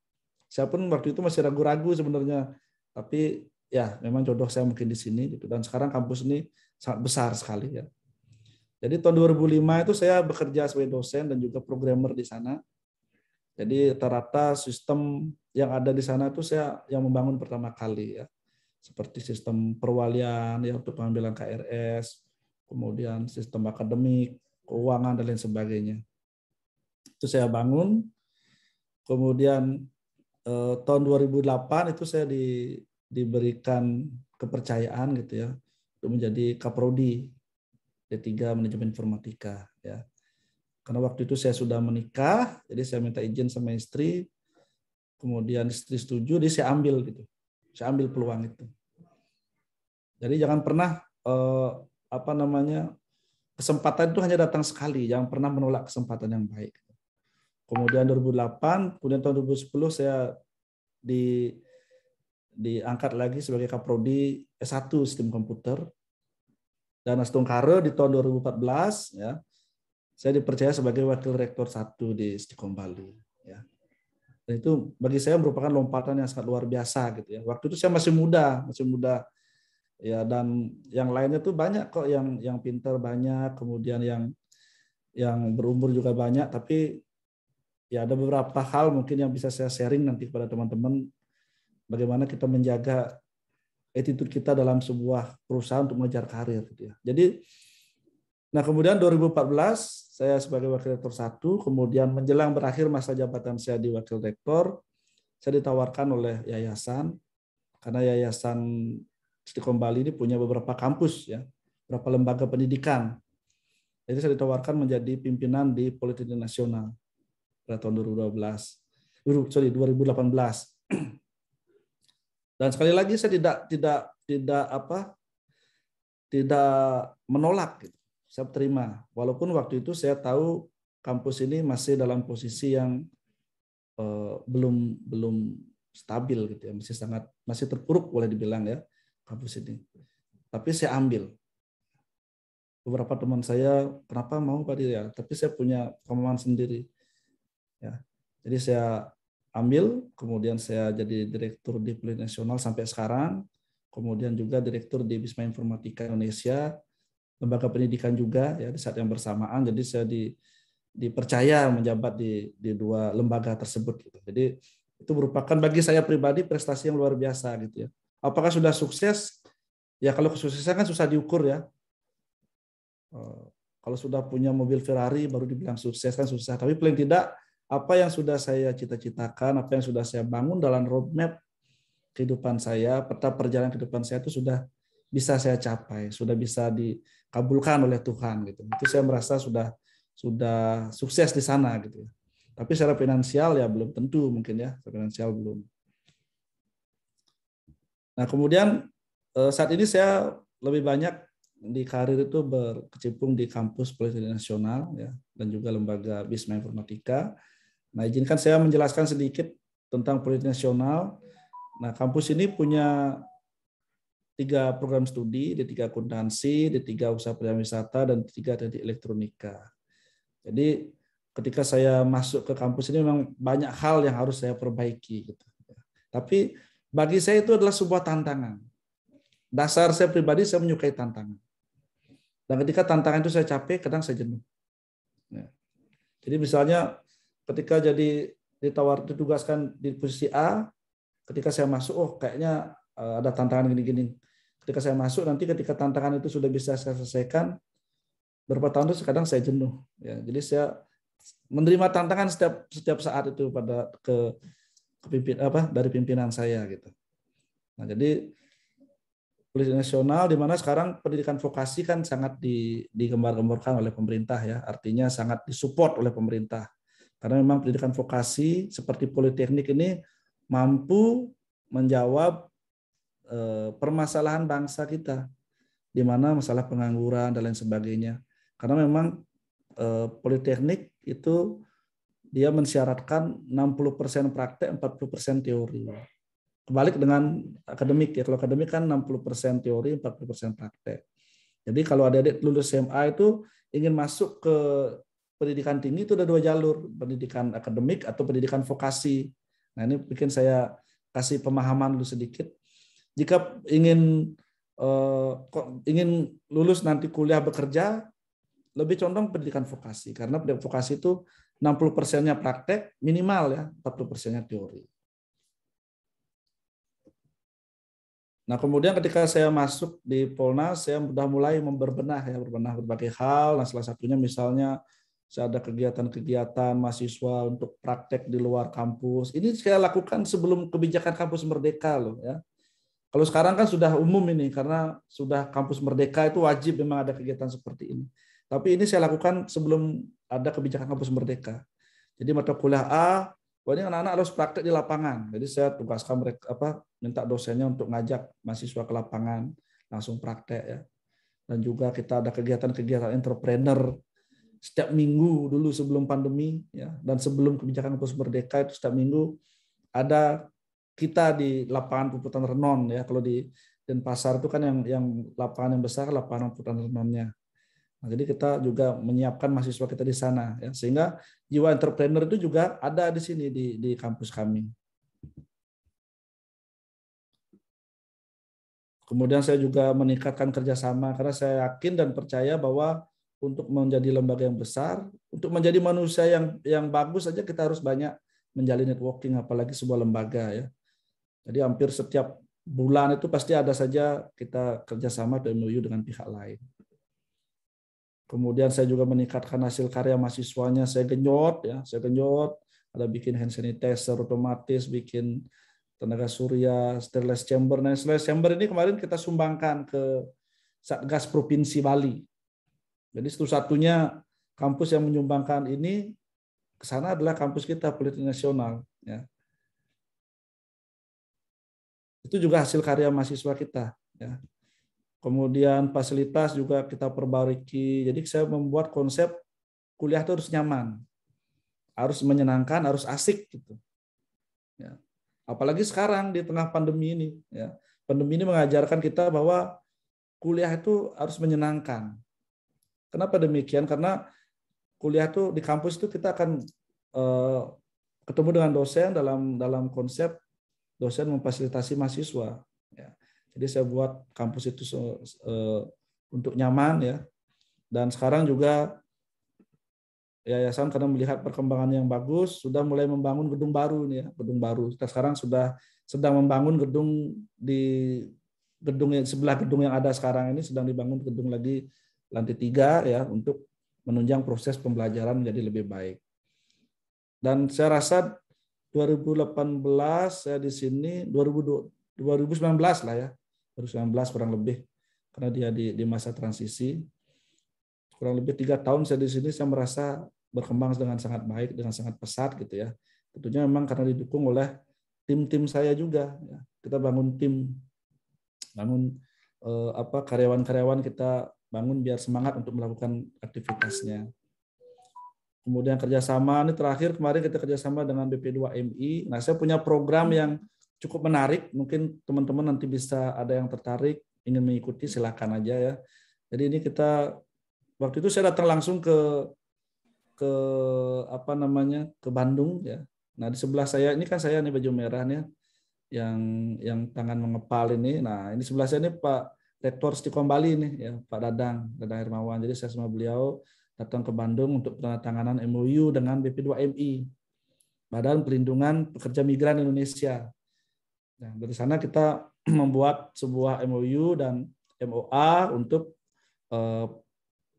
Saya pun waktu itu masih ragu-ragu sebenarnya, tapi ya memang jodoh saya mungkin di sini. Dan sekarang kampus ini sangat besar sekali ya. Jadi tahun 2005 itu saya bekerja sebagai dosen dan juga programmer di sana. Jadi rata-rata sistem yang ada di sana itu saya yang membangun pertama kali ya. Seperti sistem perwalian ya untuk pengambilan KRS, kemudian sistem akademik, keuangan dan lain sebagainya. Itu saya bangun. Kemudian tahun 2008 itu saya diberikan kepercayaan gitu ya untuk menjadi kaprodi D3 Manajemen Informatika ya. Karena waktu itu saya sudah menikah, jadi saya minta izin sama istri, kemudian istri setuju, jadi saya ambil gitu. Saya ambil peluang itu. Jadi jangan pernah kesempatan itu hanya datang sekali, jangan pernah menolak kesempatan yang baik. Kemudian 2008, kemudian tahun 2010 saya diangkat lagi sebagai kaprodi S1 Sistem Komputer. Dan Astungkare di tahun 2014 ya. Saya dipercaya sebagai wakil rektor 1 di Stikom Bali ya. Dan itu bagi saya merupakan lompatan yang sangat luar biasa gitu ya. Waktu itu saya masih muda ya, dan yang lainnya tuh banyak kok yang pintar banyak, kemudian yang berumur juga banyak, tapi ya ada beberapa hal mungkin yang bisa saya sharing nanti kepada teman-teman bagaimana kita menjaga attitude kita dalam sebuah perusahaan untuk mengejar karir gitu ya. Jadi nah, kemudian 2014 saya sebagai wakil rektor 1, kemudian menjelang berakhir masa jabatan saya di wakil rektor, saya ditawarkan oleh yayasan, karena yayasan Stikom Bali ini punya beberapa kampus ya, beberapa lembaga pendidikan. Jadi saya ditawarkan menjadi pimpinan di Politeknik Nasional pada tahun 2018. Dan sekali lagi saya tidak menolak gitu. Saya terima, walaupun waktu itu saya tahu kampus ini masih dalam posisi yang belum stabil gitu ya, masih terpuruk boleh dibilang ya kampus ini. Tapi saya ambil. Beberapa teman saya, kenapa mau Pak Dir ya? Tapi saya punya kemauan sendiri. Ya, jadi saya ambil, kemudian saya jadi direktur di Politeknik Nasional sampai sekarang, kemudian juga direktur di Bisma Informatika Indonesia. Lembaga pendidikan juga ya di saat yang bersamaan, jadi saya dipercaya menjabat di 2 lembaga tersebut gitu. Jadi itu merupakan bagi saya pribadi prestasi yang luar biasa gitu ya. Apakah sudah sukses? Ya kalau kesuksesan kan susah diukur ya. Kalau sudah punya mobil Ferrari baru dibilang sukses kan susah, tapi paling tidak apa yang sudah saya cita-citakan, apa yang sudah saya bangun dalam roadmap kehidupan saya, peta perjalanan kehidupan saya itu sudah bisa saya capai, sudah bisa dikabulkan oleh Tuhan gitu. Itu saya merasa sudah sukses di sana gitu. Tapi secara finansial ya belum tentu mungkin ya, secara finansial belum. Nah, kemudian saat ini saya lebih banyak di karir itu berkecimpung di kampus Politeknik Nasional ya, dan juga lembaga Bisma Informatika. Nah, izinkan saya menjelaskan sedikit tentang Politeknik Nasional. Nah, kampus ini punya 3 program studi, D3 akuntansi, D3 usaha perjalanan wisata, dan D3 teknik elektronika. Jadi ketika saya masuk ke kampus ini memang banyak hal yang harus saya perbaiki gitu. Tapi bagi saya itu adalah sebuah tantangan. Dasar saya pribadi, saya menyukai tantangan. Dan ketika tantangan itu saya capek, kadang saya jenuh. Jadi misalnya ketika ditugaskan di posisi A, ketika saya masuk, kayaknya ada tantangan gini-gini. Ketika saya masuk, nanti ketika tantangan itu sudah bisa saya selesaikan, beberapa tahun itu kadang saya jenuh. Ya, jadi saya menerima tantangan setiap saat itu pada dari pimpinan saya gitu. Nah, jadi pendidikan nasional di mana sekarang pendidikan vokasi kan sangat digembar-gemborkan oleh pemerintah ya, artinya sangat disupport oleh pemerintah. Karena memang pendidikan vokasi seperti politeknik ini mampu menjawab permasalahan bangsa kita, di mana masalah pengangguran dan lain sebagainya. Karena memang politeknik itu dia mensyaratkan 60% praktek, 40% teori. Kebalik dengan akademik ya. Kalau akademik kan 60% teori, 40% praktek. Jadi kalau adik-adik lulus SMA itu ingin masuk ke pendidikan tinggi itu ada 2 jalur, pendidikan akademik atau pendidikan vokasi. Nah, ini bikin saya kasih pemahaman dulu sedikit. Jika ingin lulus nanti kuliah bekerja, lebih condong pendidikan vokasi karena pendidikan vokasi itu 60%-nya praktek minimal ya, 40%-nya teori. Nah, kemudian ketika saya masuk di Polnas, saya sudah mulai berbenah berbagai hal. Nah, salah satunya misalnya saya ada kegiatan-kegiatan mahasiswa untuk praktek di luar kampus. Ini saya lakukan sebelum kebijakan kampus merdeka loh ya. Kalau sekarang kan sudah umum ini karena sudah kampus merdeka itu wajib memang ada kegiatan seperti ini. Tapi ini saya lakukan sebelum ada kebijakan kampus merdeka. Jadi mata kuliah A, ini anak-anak harus praktek di lapangan. Jadi saya tugaskan mereka minta dosennya untuk ngajak mahasiswa ke lapangan langsung praktek ya. Dan juga kita ada kegiatan-kegiatan entrepreneur setiap minggu dulu sebelum pandemi ya, dan sebelum kebijakan kampus merdeka itu setiap minggu ada kita di lapangan Puputan Renon ya. Kalau di Denpasar itu kan yang lapangan yang besar lapangan Puputan Renonnya. Nah, jadi kita juga menyiapkan mahasiswa kita di sana ya, sehingga jiwa entrepreneur itu juga ada di sini di kampus kami. Kemudian saya juga meningkatkan kerjasama karena saya yakin dan percaya bahwa untuk menjadi lembaga yang besar, untuk menjadi manusia yang bagus saja kita harus banyak menjalin networking, apalagi sebuah lembaga ya. Jadi hampir setiap bulan itu pasti ada saja kita kerjasama atau MOU dengan pihak lain. Kemudian saya juga meningkatkan hasil karya mahasiswanya, saya genjot, ada bikin hand sanitizer otomatis, bikin tenaga surya, stainless chamber. Nah, stainless chamber ini kemarin kita sumbangkan ke Satgas Provinsi Bali. Jadi satu-satunya kampus yang menyumbangkan ini ke sana adalah kampus kita, Politeknik Nasional. Ya. Itu juga hasil karya mahasiswa kita. Ya. Kemudian fasilitas juga kita perbaiki. Jadi saya membuat konsep kuliah itu harus nyaman, harus menyenangkan, harus asik gitu. Ya. Apalagi sekarang di tengah pandemi ini. Ya. Pandemi ini mengajarkan kita bahwa kuliah itu harus menyenangkan. Kenapa demikian? Karena kuliah itu di kampus itu kita akan ketemu dengan dosen dalam konsep dosen memfasilitasi mahasiswa. Ya. Jadi saya buat kampus itu untuk nyaman ya. Dan sekarang juga yayasan karena melihat perkembangan yang bagus sudah mulai membangun gedung baru nih ya, gedung baru. Kita sekarang sudah sedang membangun gedung sebelah gedung yang ada sekarang ini sedang dibangun gedung lagi lantai 3 ya untuk menunjang proses pembelajaran menjadi lebih baik. Dan saya rasa 2018 saya di sini 2019 lah ya. 2019 kurang lebih karena dia di masa transisi kurang lebih 3 tahun saya di sini, saya merasa berkembang dengan sangat baik, dengan sangat pesat gitu ya. Tentunya memang karena didukung oleh tim-tim saya juga ya. Kita bangun tim, karyawan-karyawan kita bangun biar semangat untuk melakukan aktivitasnya. Kemudian kerjasama, ini terakhir kemarin kita kerjasama dengan BP2MI. Nah, saya punya program yang cukup menarik, mungkin teman-teman nanti bisa ada yang tertarik, ingin mengikuti, silakan aja ya. Jadi ini kita, waktu itu saya datang langsung ke Bandung ya. Nah di sebelah saya ini kan saya nih baju merah nih, yang tangan mengepal ini. Nah ini sebelah saya ini Pak Rektor Stikom Bali nih ya, Pak Dadang Hermawan. Jadi saya sama beliau datang ke Bandung untuk penandatanganan MOU dengan BP2MI, Badan Perlindungan Pekerja Migran Indonesia. Nah, dari sana kita membuat sebuah MOU dan MOA untuk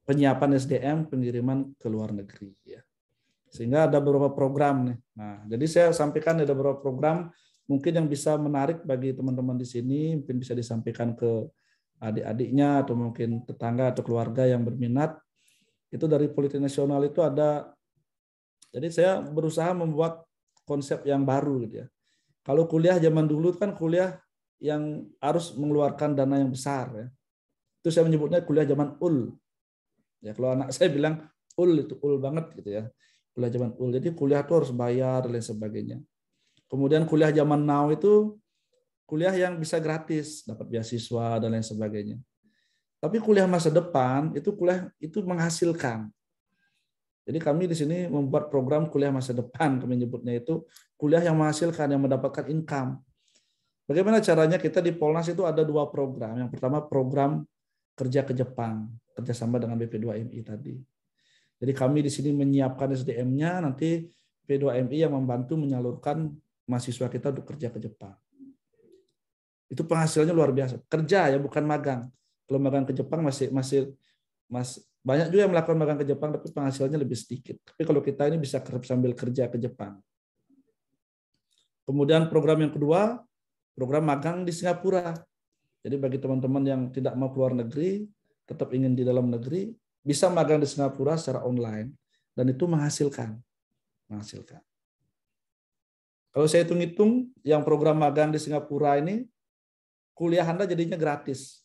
penyiapan SDM pengiriman ke luar negeri ya. Sehingga ada beberapa program nih. Nah, jadi saya sampaikan ada beberapa program mungkin yang bisa menarik bagi teman-teman di sini, mungkin bisa disampaikan ke adik-adiknya atau mungkin tetangga atau keluarga yang berminat. Itu dari Politik Nasional itu ada. Jadi saya berusaha membuat konsep yang baru gitu ya. Kalau kuliah zaman dulu kan kuliah yang harus mengeluarkan dana yang besar ya. Itu saya menyebutnya kuliah zaman ul. Ya, kalau anak saya bilang ul itu ul banget gitu ya. Kuliah zaman ul. Jadi kuliah itu harus bayar dan lain sebagainya. Kemudian kuliah zaman now itu kuliah yang bisa gratis, dapat beasiswa dan lain sebagainya. Tapi kuliah masa depan itu kuliah itu menghasilkan. Jadi kami di sini membuat program kuliah masa depan, kami menyebutnya itu kuliah yang menghasilkan, yang mendapatkan income. Bagaimana caranya? Kita di Polnas itu ada 2 program. Yang pertama program kerja ke Jepang, kerjasama dengan BP2MI tadi. Jadi kami di sini menyiapkan SDM-nya, nanti P2MI yang membantu menyalurkan mahasiswa kita untuk kerja ke Jepang. Itu penghasilannya luar biasa. Kerja ya, bukan magang. Kalau magang ke Jepang masih banyak juga yang melakukan magang ke Jepang, tapi penghasilannya lebih sedikit. Tapi kalau kita ini bisa sambil kerja ke Jepang. Kemudian program yang kedua, program magang di Singapura. Jadi bagi teman-teman yang tidak mau keluar negeri, tetap ingin di dalam negeri, bisa magang di Singapura secara online. Dan itu menghasilkan. Kalau saya hitung-hitung, yang program magang di Singapura ini, kuliah Anda jadinya gratis.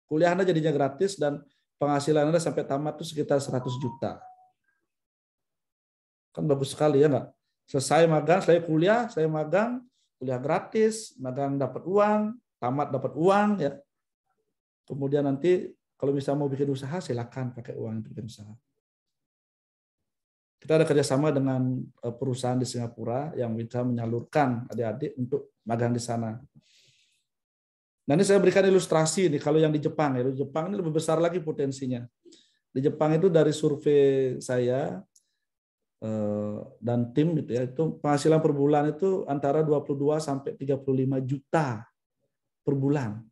Kuliah Anda jadinya gratis dan penghasilan Anda sampai tamat itu sekitar 100 juta. Kan bagus sekali ya nggak? Selesai magang, saya magang, kuliah gratis, magang dapat uang, tamat dapat uang ya. Kemudian nanti kalau bisa mau bikin usaha silakan pakai uang untuk bikin usaha. Kita ada kerjasama dengan perusahaan di Singapura yang bisa menyalurkan adik-adik untuk magang di sana. Nanti saya berikan ilustrasi nih kalau yang di Jepang ya. Di Jepang ini lebih besar lagi potensinya. Di Jepang itu dari survei saya dan tim gitu ya, itu penghasilan per bulan itu antara 22 sampai 35 juta per bulan.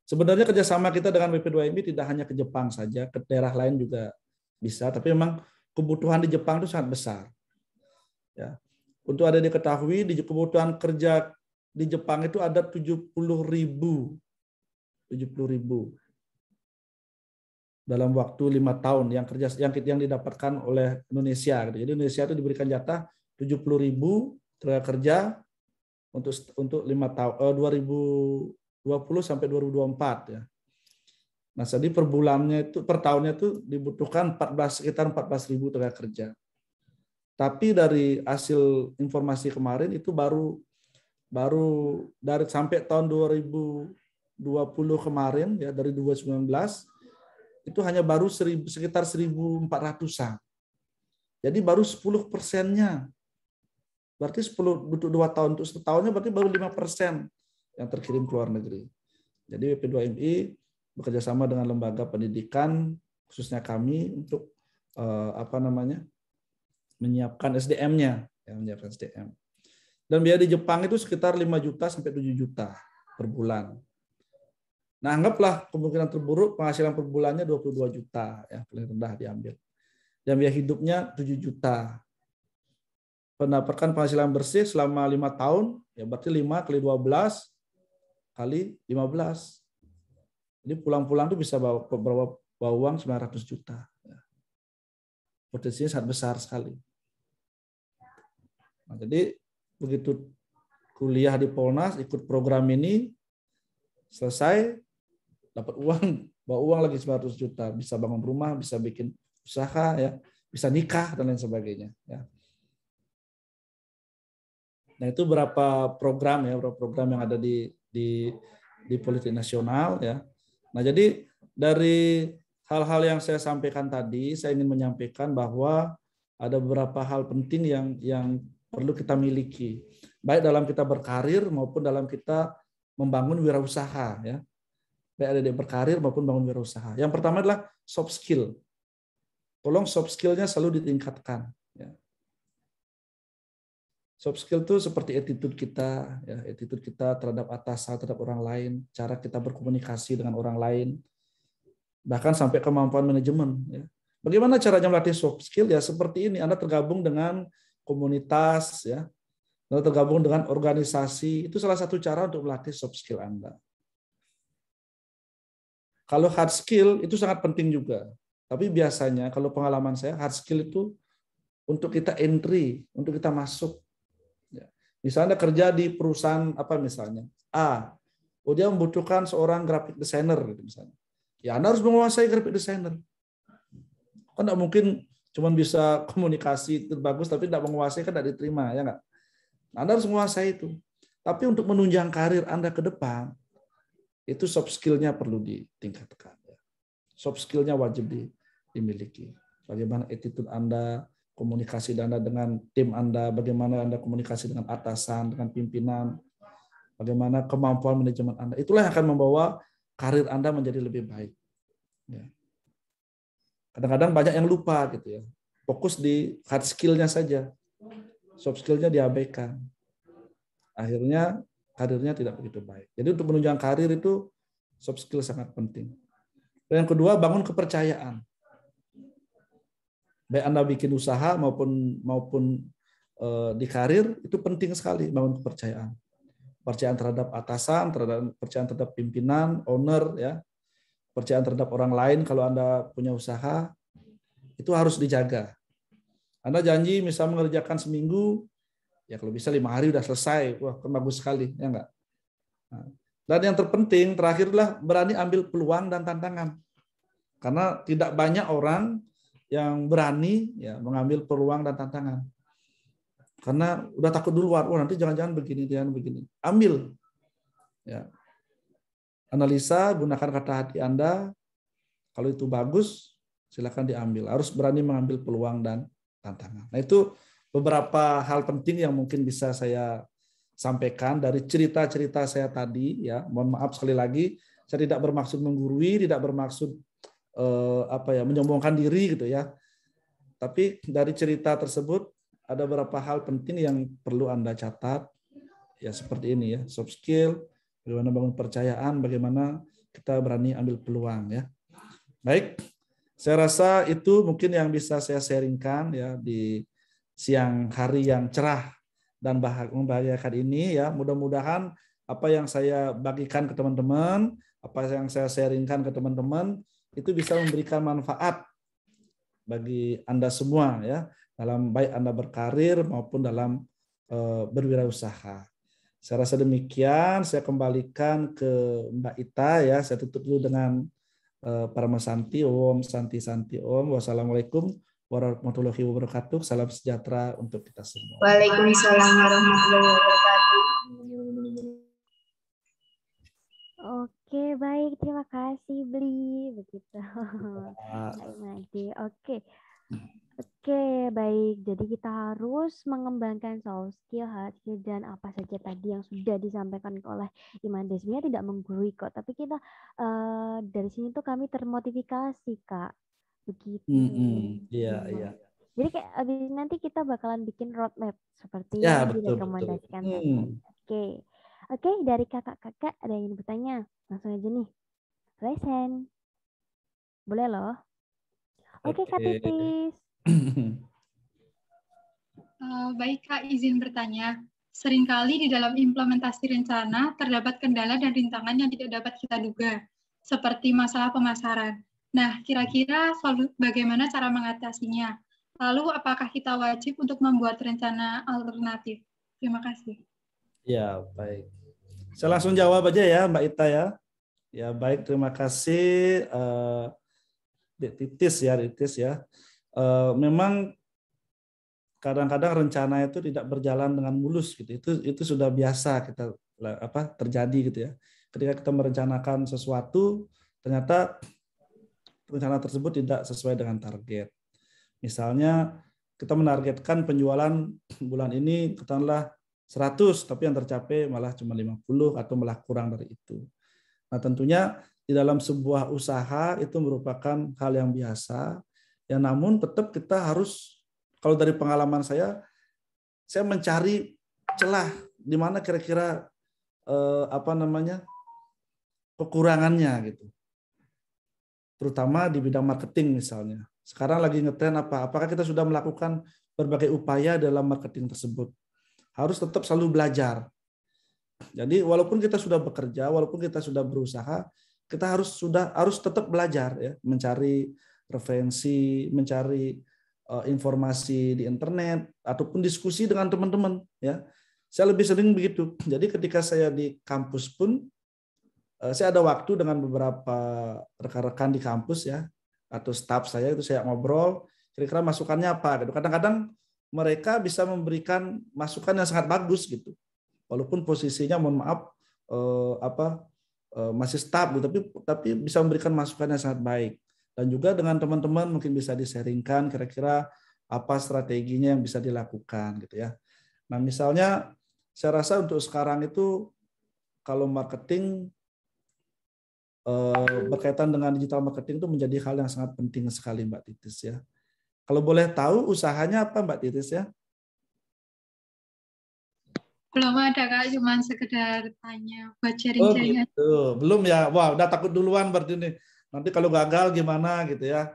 Sebenarnya kerjasama kita dengan BP2MI tidak hanya ke Jepang saja, ke daerah lain juga bisa, tapi memang kebutuhan di Jepang itu sangat besar. Ya. Untuk ada diketahui, di kebutuhan kerja di Jepang itu ada 70.000 dalam waktu 5 tahun yang didapatkan oleh Indonesia. Jadi Indonesia itu diberikan jatah 70.000 tenaga kerja untuk 5 tahun 2020 sampai 2024 ya. Nah, jadi per bulannya itu per tahunnya itu dibutuhkan sekitar 14.000 tenaga kerja. Tapi dari hasil informasi kemarin itu baru dari sampai tahun 2020 kemarin ya, dari 2019 itu hanya baru sekitar 1.400-an. Jadi baru 10%-nya. Berarti 10 butuh 2 tahun, untuk setahunnya berarti baru 5% yang terkirim ke luar negeri. Jadi BP2MI bekerja sama dengan lembaga pendidikan khususnya kami untuk menyiapkan SDM-nya, menyiapkan SDM. Dan biaya di Jepang itu sekitar 5 juta sampai 7 juta per bulan. Nah, anggaplah kemungkinan terburuk penghasilan per bulannya 22 juta, yang paling rendah diambil. Dan biaya hidupnya 7 juta. Mendapatkan penghasilan bersih selama 5 tahun, ya berarti 5 kali 12 kali 15. Jadi pulang-pulang itu bisa bawa uang 900 juta. Potensinya sangat besar sekali. Nah, jadi begitu kuliah di Polnas, ikut program ini, selesai, dapat uang, bawa uang lagi 900 juta, bisa bangun rumah, bisa bikin usaha, ya, bisa nikah dan lain sebagainya. Ya. Nah, itu beberapa program yang ada di Politik Nasional ya. Nah, jadi dari hal-hal yang saya sampaikan tadi, saya ingin menyampaikan bahwa ada beberapa hal penting yang perlu kita miliki, baik dalam kita berkarir maupun dalam kita membangun wirausaha ya. Baik ada berkarir maupun bangun wirausaha. Yang pertama adalah soft skill. Tolong soft skill-nya selalu ditingkatkan ya. Soft skill itu seperti attitude kita ya, attitude kita terhadap atasan, terhadap orang lain, cara kita berkomunikasi dengan orang lain. bahkan sampai kemampuan manajemen. Ya. Bagaimana caranya melatih soft skill? Ya seperti ini, Anda tergabung dengan komunitas, ya, Anda tergabung dengan organisasi, itu salah satu cara untuk melatih soft skill Anda. Kalau hard skill itu sangat penting juga. Tapi biasanya kalau pengalaman saya, hard skill itu untuk kita entry, untuk kita masuk. Ya. Misalnya kerja di perusahaan apa misalnya A, dia membutuhkan seorang graphic designer gitu misalnya. Ya Anda harus menguasai graphic designer. Kan tidak mungkin cuma bisa komunikasi itu bagus tapi tidak menguasai kan tidak diterima ya nggak. Anda harus menguasai itu. Tapi untuk menunjang karir Anda ke depan itu soft skill-nya perlu ditingkatkan. Soft skill-nya wajib dimiliki. Bagaimana attitude Anda, komunikasi Anda dengan tim Anda, bagaimana Anda komunikasi dengan atasan, dengan pimpinan, bagaimana kemampuan manajemen Anda. Itulah yang akan membawa karir Anda menjadi lebih baik. Ya. Kadang-kadang banyak yang lupa gitu ya. Fokus di hard skill-nya saja. Soft skill-nya diabaikan. Akhirnya karirnya tidak begitu baik. Jadi untuk menunjang karir itu soft skill sangat penting. Dan yang kedua, bangun kepercayaan. Baik Anda bikin usaha maupun di karir itu penting sekali bangun kepercayaan. Kepercayaan terhadap atasan, kepercayaan terhadap pimpinan, owner, ya, kepercayaan terhadap orang lain kalau Anda punya usaha itu harus dijaga. Anda janji misal mengerjakan seminggu, ya kalau bisa 5 hari udah selesai, wah kan bagus sekali, ya enggak. Dan yang terpenting terakhirlah berani ambil peluang dan tantangan. Karena tidak banyak orang yang berani ya mengambil peluang dan tantangan. Karena udah takut duluan, nanti jangan-jangan begini, jangan begini. Ambil. Ya. Analisa, gunakan kata hati Anda. Kalau itu bagus, silakan diambil. Harus berani mengambil peluang dan tantangan. Nah, itu beberapa hal penting yang mungkin bisa saya sampaikan dari cerita-cerita saya tadi ya. Mohon maaf sekali lagi, saya tidak bermaksud menggurui, tidak bermaksud menyombongkan diri gitu ya. Tapi dari cerita tersebut ada beberapa hal penting yang perlu Anda catat ya seperti ini ya, soft skill, bagaimana bangun kepercayaan, bagaimana kita berani ambil peluang ya. Baik, saya rasa itu mungkin yang bisa saya sharingkan ya di siang hari yang cerah dan membahagiakan ini ya. Mudah-mudahan apa yang saya bagikan ke teman-teman, apa yang saya sharingkan ke teman-teman itu bisa memberikan manfaat bagi Anda semua ya, dalam baik Anda berkarir maupun dalam berwirausaha. Saya rasa demikian, saya kembalikan ke Mbak Ita ya. Saya tutup dulu dengan Parama Santi, Om Santi Santi Om. Wassalamualaikum warahmatullahi wabarakatuh. Salam sejahtera untuk kita semua. Waalaikumsalam warahmatullahi wabarakatuh. Oke, baik. Terima kasih, Bli. Begitu. Oke, baik. Jadi kita harus mengembangkan soft skill, hard skill, dan apa saja tadi yang sudah disampaikan oleh Iman Desmia tidak menggurui kok. Tapi kita dari sini tuh kami termotivasi, Kak. Begitu. Iya. Jadi kayak abis nanti kita bakalan bikin roadmap seperti Ya, yang betul. direkomendasikan tadi. Oke, dari kakak-kakak ada yang ingin bertanya. Langsung aja nih. Raise hand. Boleh loh. Oke, Kak Titis. Baik Kak, izin bertanya. Seringkali di dalam implementasi rencana terdapat kendala dan rintangan yang tidak dapat kita duga, seperti masalah pemasaran. Nah, kira-kira bagaimana cara mengatasinya? Lalu, apakah kita wajib untuk membuat rencana alternatif? Terima kasih. Ya, baik. Saya langsung jawab aja ya, Mbak Ita ya. Ya, baik. Terima kasih, Titis ya. Memang kadang-kadang rencana itu tidak berjalan dengan mulus gitu. Itu sudah biasa kita terjadi gitu ya. Ketika kita merencanakan sesuatu, ternyata rencana tersebut tidak sesuai dengan target. Misalnya kita menargetkan penjualan bulan ini katakanlah 100, tapi yang tercapai malah cuma 50 atau malah kurang dari itu. Nah, tentunya di dalam sebuah usaha itu merupakan hal yang biasa. Ya, namun tetap kita harus, kalau dari pengalaman saya mencari celah di mana kira-kira kekurangannya gitu. terutama di bidang marketing misalnya. Sekarang lagi ngetren apa? Apakah kita sudah melakukan berbagai upaya dalam marketing tersebut? Harus tetap selalu belajar. Jadi walaupun kita sudah bekerja, walaupun kita sudah berusaha, kita harus tetap belajar ya, mencari referensi, mencari informasi di internet ataupun diskusi dengan teman-teman ya. Saya lebih sering begitu. Jadi ketika saya di kampus pun saya ada waktu dengan beberapa rekan-rekan di kampus ya atau staf saya, itu saya ngobrol kira-kira masukannya apa gitu. Kadang-kadang mereka bisa memberikan masukan yang sangat bagus gitu. Walaupun posisinya mohon maaf masih staf gitu, tapi bisa memberikan masukan yang sangat baik. Dan juga dengan teman-teman mungkin bisa di-sharingkan kira-kira apa strateginya yang bisa dilakukan gitu ya. Nah, misalnya saya rasa untuk sekarang itu kalau marketing berkaitan dengan digital marketing itu menjadi hal yang sangat penting sekali Mbak Titis ya. Kalau boleh tahu usahanya apa Mbak Titis ya? Belum ada Kak, cuma sekedar tanya buat Oh sharing-sharing. gitu, belum ya? Wah, udah takut duluan berarti nih. Nanti kalau gagal gimana gitu ya?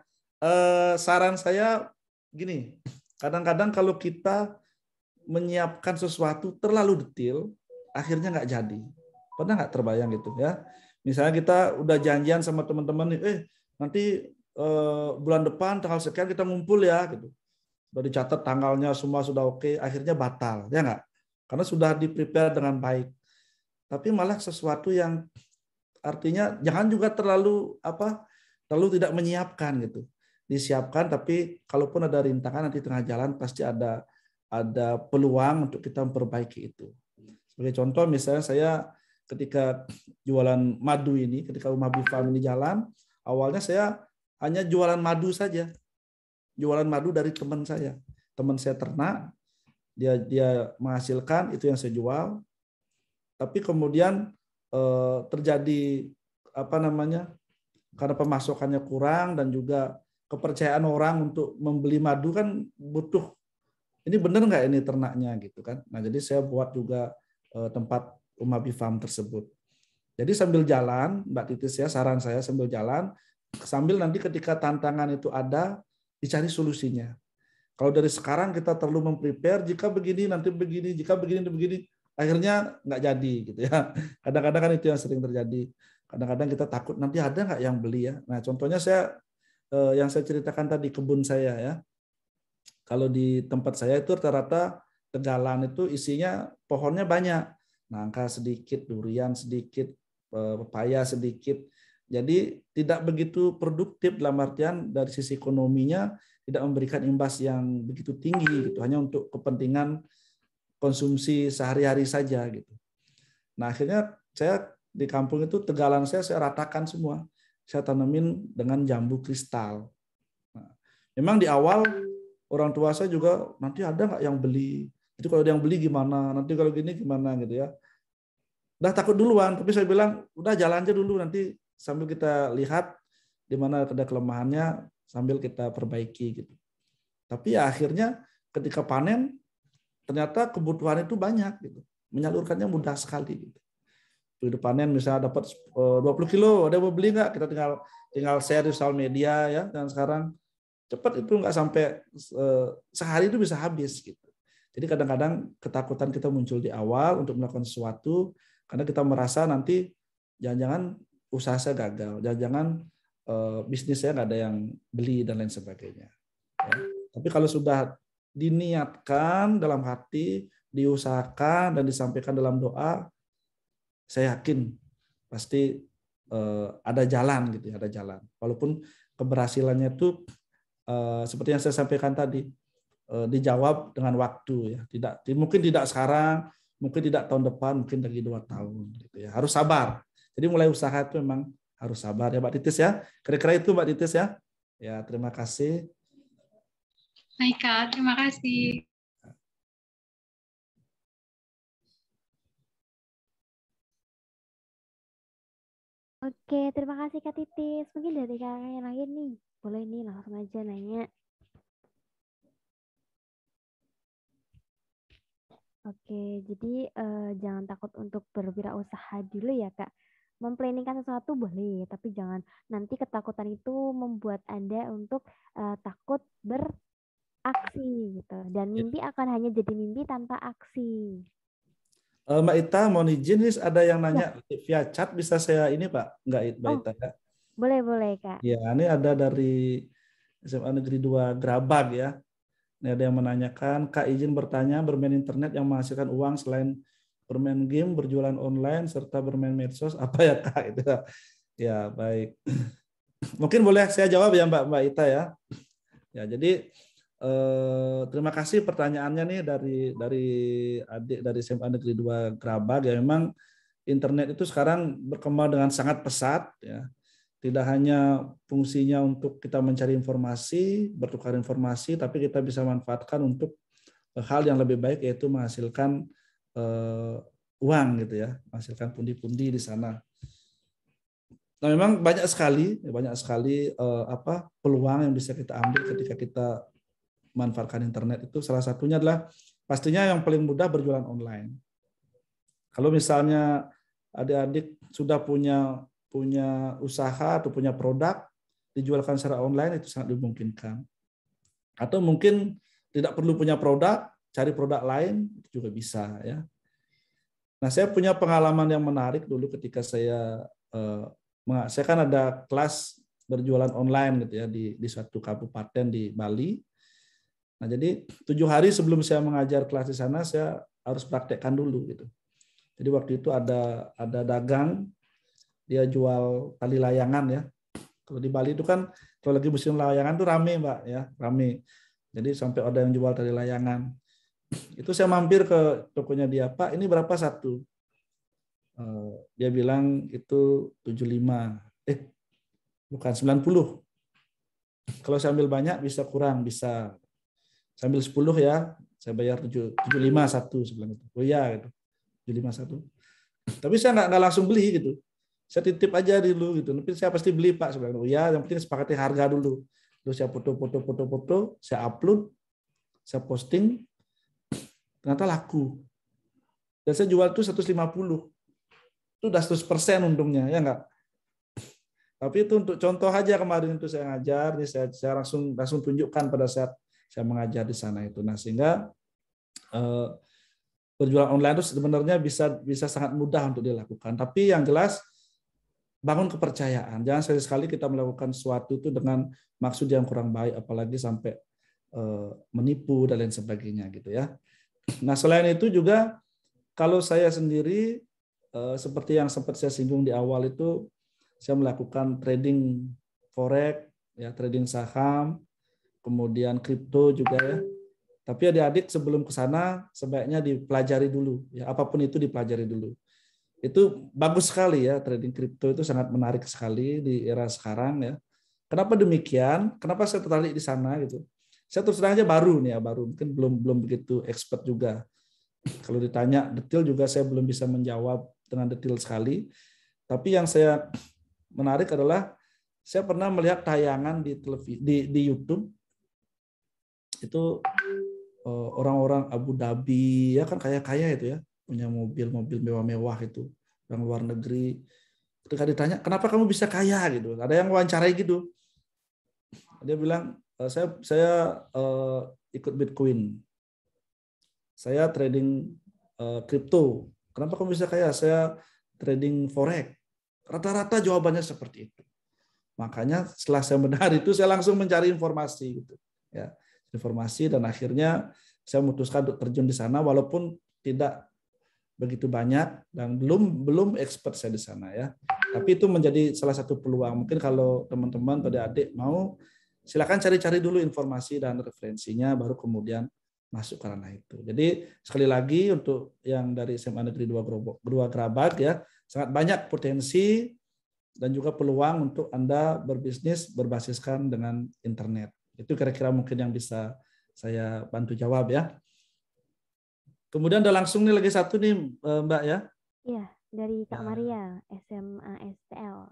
Saran saya gini, kadang-kadang kalau kita menyiapkan sesuatu terlalu detail, akhirnya nggak jadi. Pernah nggak terbayang gitu ya? Misalnya kita udah janjian sama teman-teman nih, nanti bulan depan tanggal sekian kita ngumpul ya, gitu. Sudah dicatat tanggalnya semua sudah oke, akhirnya batal, ya nggak? Karena sudah di-prepare dengan baik. Tapi malah sesuatu yang artinya jangan juga terlalu tidak menyiapkan gitu. Disiapkan tapi kalaupun ada rintangan nanti tengah jalan pasti ada peluang untuk kita memperbaiki itu. Sebagai contoh misalnya saya ketika jualan madu ini, ketika Umabi Farm ini jalan, awalnya saya hanya jualan madu saja. Jualan madu dari teman saya. Teman saya ternak, dia menghasilkan, itu yang saya jual. Tapi kemudian terjadi karena pemasukannya kurang dan juga kepercayaan orang untuk membeli madu kan butuh, ini benar nggak ini ternaknya gitu kan. Nah jadi saya buat juga tempat Umabi Farm tersebut. Jadi sambil jalan Mbak Titis ya, saran saya sambil jalan, sambil nanti ketika tantangan itu ada dicari solusinya. Kalau dari sekarang kita terlalu memprepare, jika begini nanti begini, jika begini nanti begini, akhirnya nggak jadi gitu ya. Kadang-kadang kan itu yang sering terjadi. Kadang-kadang kita takut nanti ada nggak yang beli ya. Nah contohnya yang saya ceritakan tadi kebun saya ya. Kalau di tempat saya itu rata-rata tegalan itu isinya pohonnya banyak. Nangka sedikit, durian sedikit, pepaya sedikit. Jadi tidak begitu produktif dalam artian dari sisi ekonominya tidak memberikan imbas yang begitu tinggi gitu, hanya untuk kepentingan konsumsi sehari-hari saja gitu. Nah, akhirnya saya di kampung itu tegalan saya ratakan semua. Saya tanamin dengan jambu kristal. Nah, memang di awal orang tua saya juga nanti ada nggak yang beli? Itu kalau ada yang beli gimana? Nanti kalau gini gimana gitu ya. Udah takut duluan, tapi saya bilang udah jalan aja dulu nanti sambil kita lihat di mana ada kelemahannya sambil kita perbaiki gitu. Tapi ya akhirnya ketika panen ternyata kebutuhan itu banyak gitu. Menyalurkannya mudah sekali gitu. Begitu panen misalnya dapat 20 kilo, ada yang mau beli nggak? Kita tinggal share di sosial media ya. Dan sekarang cepat itu nggak sampai sehari itu bisa habis gitu. Jadi kadang-kadang ketakutan kita muncul di awal untuk melakukan sesuatu karena kita merasa nanti jangan-jangan usaha saya gagal, jangan-jangan bisnis saya nggak ada yang beli dan lain sebagainya. Ya. Tapi kalau sudah diniatkan dalam hati, diusahakan dan disampaikan dalam doa, saya yakin pasti ada jalan gitu ya, ada jalan. Walaupun keberhasilannya itu seperti yang saya sampaikan tadi dijawab dengan waktu ya, mungkin tidak sekarang, mungkin tidak tahun depan, mungkin lagi 2 tahun gitu ya. Harus sabar. Jadi mulai usaha itu memang harus sabar ya Mbak Titis ya. Kira-kira itu Mbak Titis ya. Ya, terima kasih. Baik Kak, terima kasih. Oke, terima kasih Kak Titis. Mungkin dari kakak yang lain nih. Boleh nih langsung aja nanya. Oke, jadi jangan takut untuk berwirausaha dulu ya Kak. memplanningkan sesuatu boleh, tapi jangan nanti ketakutan itu membuat Anda untuk takut beraksi gitu. Dan Ya. mimpi akan hanya jadi mimpi tanpa aksi. Mbak Ita, mohon izin, nih ada yang Ya, nanya via chat, bisa saya ini Pak? Enggak, Mbak oh Ita ya? boleh Kak. Ya, ini ada dari SMA Negeri 2 Grabag ya. Ini ada yang menanyakan, Kak izin bertanya, bermain internet yang menghasilkan uang selain bermain game, berjualan online, serta bermain medsos, apa ya Kak? Itu ya, baik. Mungkin boleh saya jawab ya Mbak Ita ya. Ya, jadi terima kasih pertanyaannya nih dari adik dari SMA Negeri 2 Grabag ya. Memang internet itu sekarang berkembang dengan sangat pesat ya. Tidak hanya fungsinya untuk kita mencari informasi, bertukar informasi, tapi kita bisa manfaatkan untuk hal yang lebih baik, yaitu menghasilkan uang gitu ya, menghasilkan pundi-pundi di sana. Nah, memang banyak sekali peluang yang bisa kita ambil ketika kita manfaatkan internet itu. Salah satunya adalah pastinya yang paling mudah berjualan online. Kalau misalnya adik-adik sudah punya usaha atau punya produk dijualkan secara online, itu sangat dimungkinkan. Atau mungkin tidak perlu punya produk, cari produk lain itu juga bisa ya. Nah, saya punya pengalaman yang menarik dulu ketika saya kan ada kelas berjualan online gitu ya di suatu kabupaten di Bali. Nah, jadi 7 hari sebelum saya mengajar kelas di sana, saya harus praktekkan dulu gitu. Jadi waktu itu ada dagang, dia jual tali layangan ya. Kalau di Bali itu kan kalau lagi musim layangan tuh rame Mbak ya, rame. Jadi sampai ada yang jual tali layangan. Itu saya mampir ke tokonya dia, Pak ini berapa satu? Dia bilang itu 75. Bukan 90. Kalau saya ambil banyak bisa kurang, bisa. Saya ambil 10 ya, saya bayar 75 satu sebelum itu. Oh iya gitu. 75 satu. Tapi saya nggak langsung beli gitu. Saya titip aja dulu gitu. Tapi saya pasti beli Pak sebenarnya. Oh ya, yang penting sepakati harga dulu. Terus saya foto, saya upload, saya posting, ternyata laku. Dan saya jual itu 150. Itu udah 100% untungnya, ya enggak? Tapi itu untuk contoh aja kemarin itu saya ngajar, saya langsung tunjukkan pada saat saya mengajar di sana itu. Nah, sehingga berjualan online itu sebenarnya bisa sangat mudah untuk dilakukan. Tapi yang jelas bangun kepercayaan. Jangan sekali-sekali kita melakukan sesuatu itu dengan maksud yang kurang baik, apalagi sampai menipu dan lain sebagainya gitu ya. Nah, selain itu juga kalau saya sendiri seperti yang sempat saya singgung di awal itu, saya melakukan trading forex, ya trading saham, kemudian kripto juga ya. Tapi adik-adik sebelum ke sana sebaiknya dipelajari dulu, ya apapun itu dipelajari dulu. Itu bagus sekali ya, trading kripto itu sangat menarik sekali di era sekarang ya. Kenapa demikian? Kenapa saya tertarik di sana gitu? Saya terus terang aja baru nih ya, mungkin belum begitu expert juga. Kalau ditanya detail juga saya belum bisa menjawab dengan detail sekali. Tapi yang saya menarik adalah saya pernah melihat tayangan di televisi di YouTube itu orang-orang Abu Dhabi ya kan kaya-kaya itu ya, punya mobil-mobil mewah-mewah itu, orang luar negeri. Ketika ditanya, kenapa kamu bisa kaya gitu? Ada yang wawancarai gitu. Dia bilang, saya ikut Bitcoin. Saya trading kripto. Kenapa kamu bisa kaya? Saya trading forex. Rata-rata jawabannya seperti itu. Makanya setelah saya mendengar itu, saya langsung mencari informasi gitu. Ya, informasi dan akhirnya saya memutuskan untuk terjun di sana walaupun tidak begitu banyak dan belum expert saya di sana ya. Tapi itu menjadi salah satu peluang. Mungkin kalau teman-teman pada adik mau silakan cari-cari dulu informasi dan referensinya baru kemudian masuk ke ranah itu. Jadi sekali lagi untuk yang dari SMA Negeri 2 Grabag ya, sangat banyak potensi dan juga peluang untuk Anda berbisnis berbasiskan dengan internet. Itu kira-kira mungkin yang bisa saya bantu jawab ya. Kemudian ada langsung nih lagi satu nih Mbak ya. Iya, dari Kak Maria, SMA STL.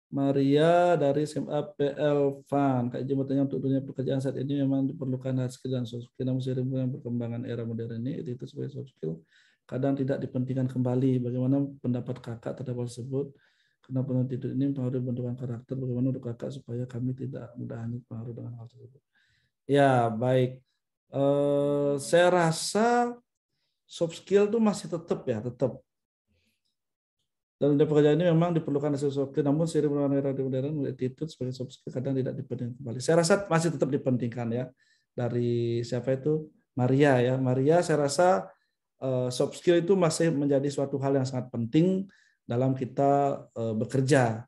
Maria dari SMA PL Fan. Kak izin bertanya, untuk dunia pekerjaan saat ini memang diperlukan hard skill dan soft skill, namun seiring dengan perkembangan era modern ini itu sebagai soft skill kadang tidak dipentingkan kembali. Bagaimana pendapat kakak terhadap hal tersebut? Karena penuh tidur ini mempengaruhi bentukan karakter. Bagaimana untuk kakak supaya kami tidak mudah hanyut pengaruh dengan hal tersebut? Ya, baik. Saya rasa soft skill itu masih tetap. Dalam dunia pekerjaan ini memang diperlukan soft skill, namun seiring perkembangan era modern, attitude sebagai soft skill kadang tidak dipentingkan kembali. Saya rasa masih tetap dipentingkan ya. Dari siapa itu? Maria ya. Maria, saya rasa soft skill itu masih menjadi suatu hal yang sangat penting dalam kita bekerja.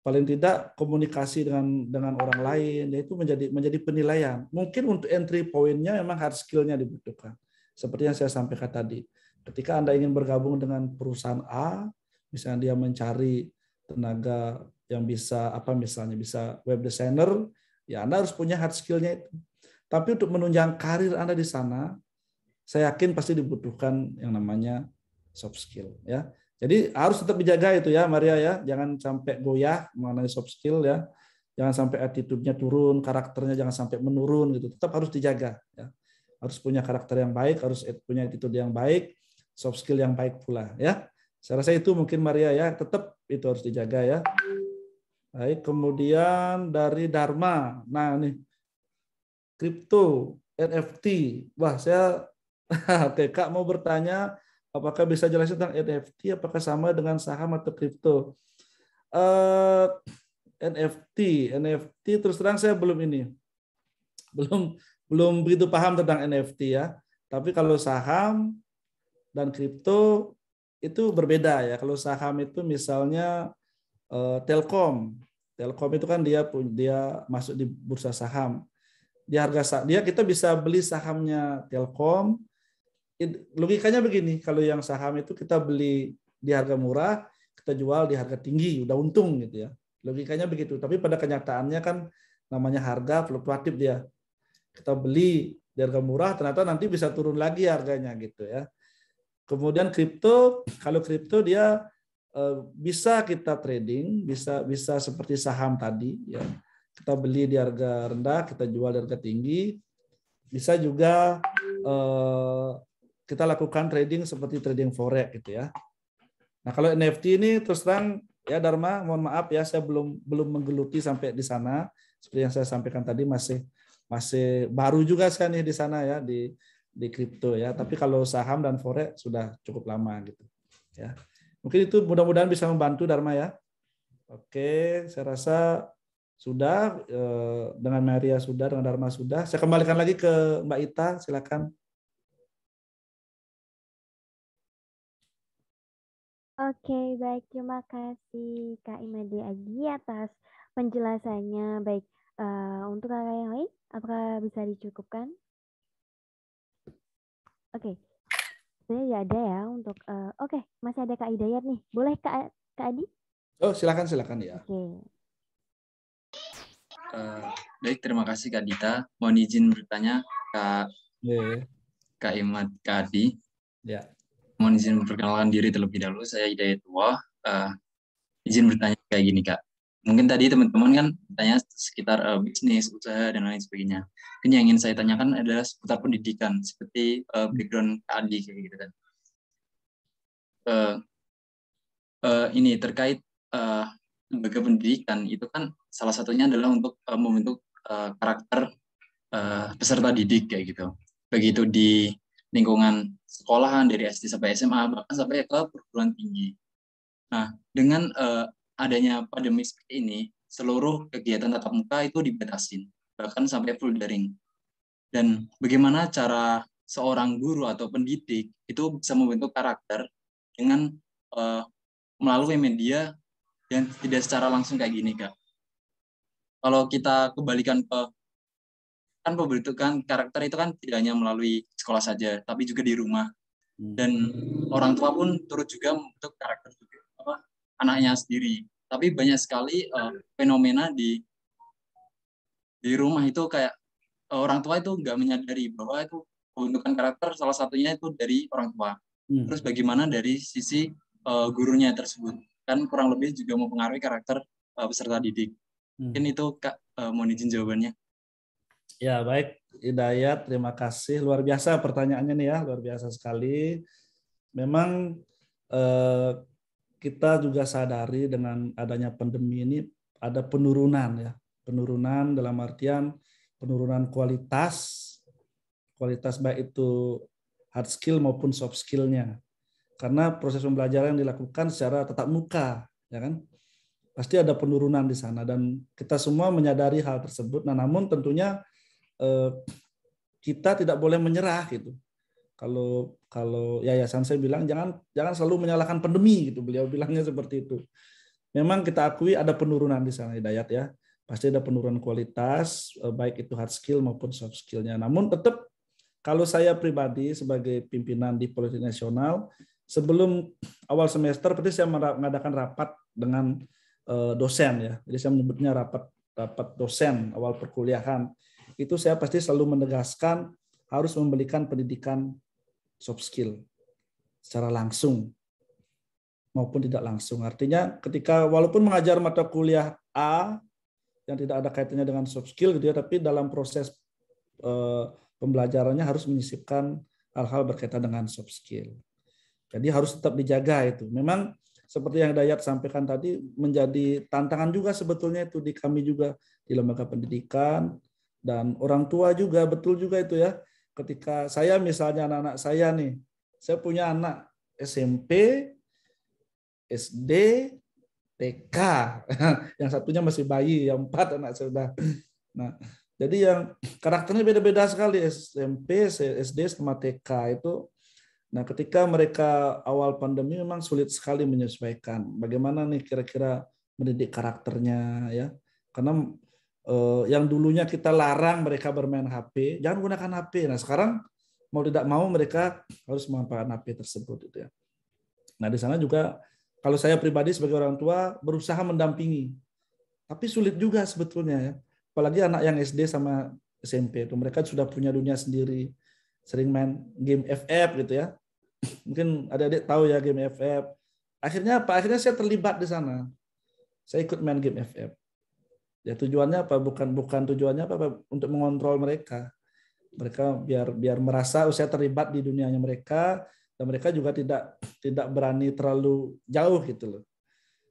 Paling tidak komunikasi dengan orang lain, yaitu menjadi penilaian. Mungkin untuk entry point-nya memang hard skill-nya dibutuhkan. Seperti yang saya sampaikan tadi. Ketika Anda ingin bergabung dengan perusahaan A, misalnya dia mencari tenaga yang bisa misalnya bisa web designer, ya Anda harus punya hard skill-nya itu. Tapi untuk menunjang karir Anda di sana, saya yakin pasti dibutuhkan yang namanya soft skill ya. Jadi harus tetap dijaga itu ya Maria ya, jangan sampai goyah mengenai soft skill ya. Jangan sampai attitude-nya turun, karakternya jangan sampai menurun gitu. Tetap harus dijaga ya. Harus punya karakter yang baik, harus punya attitude yang baik, soft skill yang baik pula ya. Saya rasa itu mungkin Maria ya, tetap itu harus dijaga ya. Baik, kemudian dari Dharma. Nah, nih. Kripto, NFT. Wah, saya oke, Kak mau bertanya apakah bisa jelasin tentang NFT apakah sama dengan saham atau kripto? NFT terus terang saya belum begitu paham tentang NFT ya. Tapi kalau saham dan kripto itu berbeda ya. Kalau saham itu misalnya Telkom itu kan dia masuk di bursa saham. Kita bisa beli sahamnya Telkom. Logikanya begini, kalau yang saham itu kita beli di harga murah, kita jual di harga tinggi, udah untung gitu ya. Logikanya begitu. Tapi pada kenyataannya kan namanya harga fluktuatif dia. Kita beli di harga murah, ternyata nanti bisa turun lagi harganya gitu ya. Kemudian kalau kripto dia bisa kita trading, bisa seperti saham tadi ya. Kita beli di harga rendah, kita jual di harga tinggi. Bisa juga kita lakukan trading seperti trading forex gitu ya. Nah, kalau NFT ini terus terang ya Dharma, mohon maaf ya saya belum menggeluti sampai di sana. Seperti yang saya sampaikan tadi masih baru juga saya nih di sana ya di kripto ya. Tapi kalau saham dan forex sudah cukup lama gitu ya. Mungkin itu mudah-mudahan bisa membantu Dharma ya. Oke, saya rasa sudah dengan Maria sudah, dengan Dharma sudah. Saya kembalikan lagi ke Mbak Ita, silakan. Oke, baik. Terima kasih Kak Imade Agi atas penjelasannya. Baik, untuk kakak yang lain, apakah bisa dicukupkan? Oke, sebenarnya ya ada ya untuk. Oke, masih ada Kak Hidayat nih. Boleh Kak Adi? Oh, silakan ya. Oke. Baik, terima kasih Kak Dita. Mohon izin bertanya Kak Imad, Kak Adi. Ya. Mohon izin memperkenalkan diri terlebih dahulu. Saya Hidayatullah. Izin bertanya kayak gini Kak. Mungkin tadi teman-teman kan bertanya sekitar bisnis, usaha, dan lain sebagainya. Mungkin yang ingin saya tanyakan adalah seputar pendidikan, seperti background Kak Adi kayak gitu kan. Ini terkait lembaga pendidikan itu kan salah satunya adalah untuk membentuk karakter peserta didik kayak gitu. Begitu di lingkungan sekolahan dari SD sampai SMA bahkan sampai ke perguruan tinggi. Nah, dengan adanya pandemi seperti ini, seluruh kegiatan tatap muka itu dibatasin, bahkan sampai full daring. Dan bagaimana cara seorang guru atau pendidik itu bisa membentuk karakter dengan melalui media dan tidak secara langsung kayak gini, Kak. Kalau kita kembalikan ke kan pembentukan karakter itu kan tidak hanya melalui sekolah saja, tapi juga di rumah. Dan orang tua pun turut juga membentuk karakter juga anaknya sendiri. Tapi banyak sekali fenomena di rumah itu kayak orang tua itu nggak menyadari bahwa itu pembentukan karakter salah satunya itu dari orang tua. Terus bagaimana dari sisi gurunya tersebut? Kan kurang lebih juga mempengaruhi karakter peserta didik. Mungkin itu Kak, mohon izin jawabannya. Ya, baik Hidayat, terima kasih. Luar biasa pertanyaannya nih ya, luar biasa sekali. Memang kita juga sadari dengan adanya pandemi ini ada penurunan ya. Penurunan dalam artian penurunan kualitas baik itu hard skill maupun soft skill-nya. Karena proses pembelajaran yang dilakukan secara tatap muka, ya kan? Pasti ada penurunan di sana dan kita semua menyadari hal tersebut. Nah, namun tentunya kita tidak boleh menyerah gitu. Kalau yayasan saya bilang jangan selalu menyalahkan pandemi gitu. Beliau bilangnya seperti itu. Memang kita akui ada penurunan di sana Hidayat ya. Pasti ada penurunan kualitas baik itu hard skill maupun soft skill-nya. Namun tetap kalau saya pribadi sebagai pimpinan di Politeknik Nasional, sebelum awal semester berarti saya mengadakan rapat dengan dosen ya. Jadi saya menyebutnya rapat dosen awal perkuliahan. Itu saya pasti selalu menegaskan harus memberikan pendidikan soft skill secara langsung maupun tidak langsung. Artinya ketika walaupun mengajar mata kuliah A yang tidak ada kaitannya dengan soft skill gitu ya, tapi dalam proses pembelajarannya harus menyisipkan hal-hal berkaitan dengan soft skill. Jadi harus tetap dijaga itu. Memang seperti yang Dayat sampaikan tadi menjadi tantangan juga sebetulnya itu di kami juga di lembaga pendidikan dan orang tua juga, betul juga itu ya. Ketika saya misalnya anak-anak saya nih, saya punya anak SMP, SD, TK, yang satunya masih bayi, yang 4 anak saya sudah. Nah, jadi yang karakternya beda-beda sekali SMP, SD sama TK itu. Nah, ketika mereka awal pandemi memang sulit sekali menyesuaikan. Bagaimana nih kira-kira mendidik karakternya ya? Karena yang dulunya kita larang mereka bermain HP, jangan gunakan HP. Nah, sekarang mau tidak mau mereka harus memanfaatkan HP tersebut itu ya. Nah, di sana juga kalau saya pribadi sebagai orang tua berusaha mendampingi. Tapi sulit juga sebetulnya ya. Apalagi anak yang SD sama SMP itu mereka sudah punya dunia sendiri. Sering main game FF gitu ya. Mungkin adik-adik tahu ya game FF. Akhirnya apa? Akhirnya saya terlibat di sana. Saya ikut main game FF. Ya tujuannya apa? Bukan tujuannya apa? Untuk mengontrol mereka. Mereka biar merasa saya terlibat di dunianya mereka dan mereka juga tidak berani terlalu jauh gitu loh.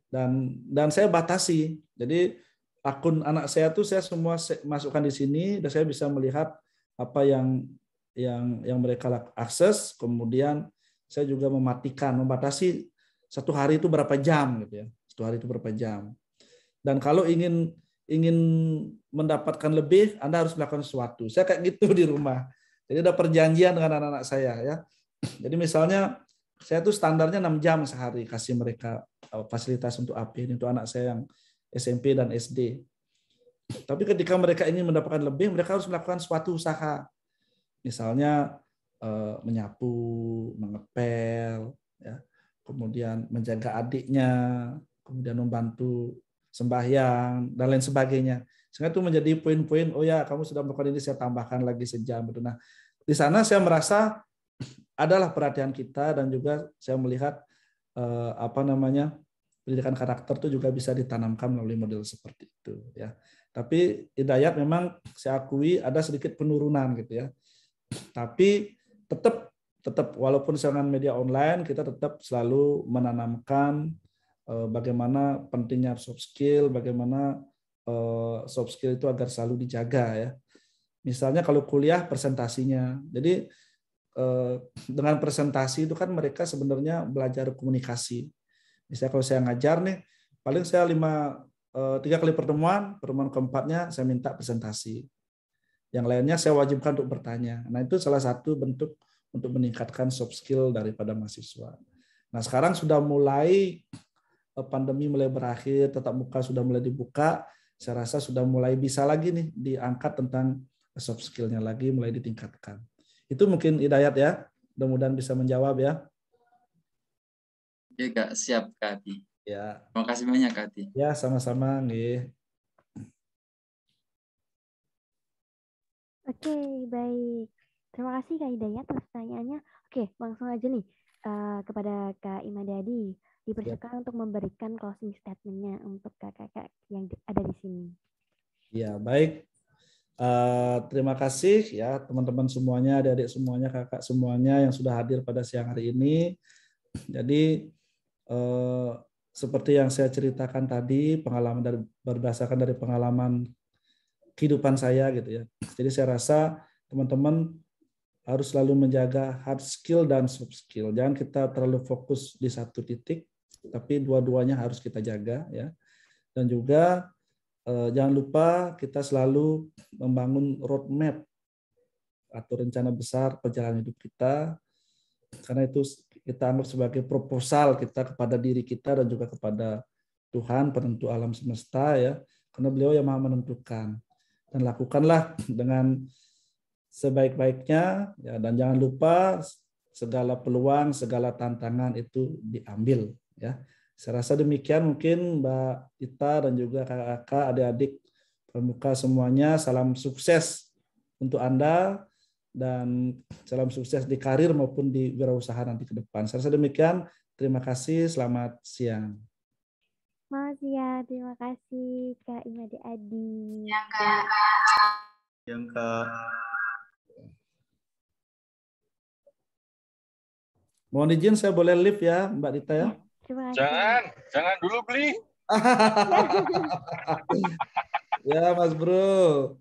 Dan saya batasi. Jadi akun anak saya tuh saya semua masukkan di sini dan saya bisa melihat apa yang mereka akses. Kemudian saya juga membatasi satu hari itu berapa jam gitu ya. Satu hari itu berapa jam. Dan kalau ingin mendapatkan lebih, Anda harus melakukan sesuatu. Saya kayak gitu di rumah. Jadi ada perjanjian dengan anak-anak saya ya. Jadi misalnya saya tuh standarnya 6 jam sehari kasih mereka fasilitas untuk AP ini untuk anak saya yang SMP dan SD. Tapi ketika mereka ingin mendapatkan lebih, mereka harus melakukan suatu usaha. Misalnya menyapu, mengepel, ya, kemudian menjaga adiknya, kemudian membantu sembahyang dan lain sebagainya. Sehingga itu menjadi poin-poin. Oh ya, kamu sudah melakukan ini, saya tambahkan lagi sejam. Nah, di sana saya merasa adalah perhatian kita dan juga saya melihat pendidikan karakter itu juga bisa ditanamkan melalui model seperti itu ya. Tapi Hidayat memang saya akui ada sedikit penurunan gitu ya. Tapi tetap walaupun dengan media online kita tetap selalu menanamkan bagaimana pentingnya soft skill, bagaimana soft skill itu agar selalu dijaga ya. Misalnya kalau kuliah presentasinya. Jadi dengan presentasi itu kan mereka sebenarnya belajar komunikasi. Misalnya kalau saya ngajar nih, paling saya 3 kali pertemuan keempatnya saya minta presentasi. Yang lainnya saya wajibkan untuk bertanya. Nah, itu salah satu bentuk untuk meningkatkan soft skill daripada mahasiswa. Nah, sekarang sudah mulai pandemi mulai berakhir, tatap muka sudah mulai dibuka, saya rasa sudah mulai bisa lagi nih diangkat tentang soft skill-nya lagi, mulai ditingkatkan. Itu mungkin Hidayat ya, mudah-mudahan bisa menjawab ya. Ya, Kak, siap, Kak Ati. Ya. Terima kasih banyak, Kak Ati. Ya, sama-sama, nggih. Oke, baik. Terima kasih Kak Hidayat atas pertanyaannya. Oke, langsung aja nih kepada Kak Imadadi. Dipersilakan untuk memberikan closing statement-nya untuk kakak-kakak yang ada di sini. Ya, baik. Terima kasih ya teman-teman semuanya, adik-adik semuanya, kakak semuanya yang sudah hadir pada siang hari ini. Jadi seperti yang saya ceritakan tadi, berdasarkan dari pengalaman kehidupan saya gitu ya. Jadi saya rasa teman-teman harus selalu menjaga hard skill dan soft skill. Jangan kita terlalu fokus di satu titik, tapi dua-duanya harus kita jaga ya. Dan juga jangan lupa kita selalu membangun roadmap atau rencana besar perjalanan hidup kita, karena itu kita anggap sebagai proposal kita kepada diri kita dan juga kepada Tuhan penentu alam semesta ya, karena beliau yang maha menentukan. Dan lakukanlah dengan sebaik-baiknya ya, dan jangan lupa segala peluang, segala tantangan itu diambil ya. Saya rasa demikian mungkin Mbak Ita dan juga kakak-kakak, adik-adik pramuka semuanya. Salam sukses untuk Anda dan salam sukses di karir maupun di wirausaha nanti ke depan. Saya rasa demikian. Terima kasih. Selamat siang. Selamat siang. Terima kasih Kak Imade Adi. Ya, Kak. Yang Kak. Mohon izin saya boleh live ya Mbak Dita ya. Terima kasih. Jangan dulu beli. Ya Mas Bro.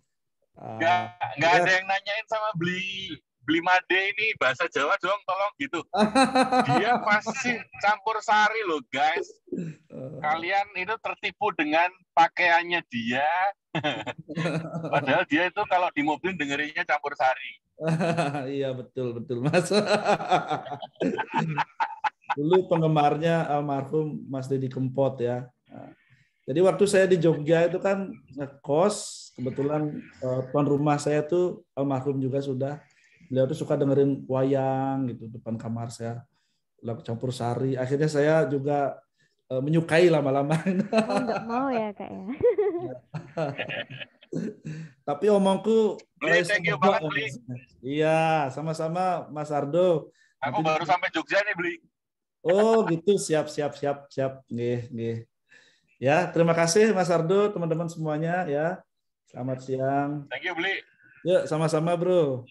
Nggak ada yang nanyain sama beli Made ini bahasa Jawa dong, tolong gitu. Dia pasti campur sari loh guys. Kalian itu tertipu dengan pakaiannya dia. Padahal dia itu kalau di mobil dengerinnya campur sari. Iya betul Mas. Dulu penggemarnya almarhum Mas Deddy Kempot ya. Jadi waktu saya di Jogja itu kan ngekos, kebetulan tuan rumah saya tuh almarhum juga sudah. Beliau tuh suka dengerin wayang gitu depan kamar saya, lagu campur sari. Akhirnya saya juga menyukai lama-lama. Oh, nggak mau ya Kak ya. Tapi omongku Thank you banget Beli. Iya, sama-sama Mas Ardo. Aku baru sampai Jogja nih Beli. Oh gitu, siap. Nggih. Ya, terima kasih Mas Ardo, teman-teman semuanya ya. Selamat siang. Thank you Beli. Yuk, sama-sama Bro.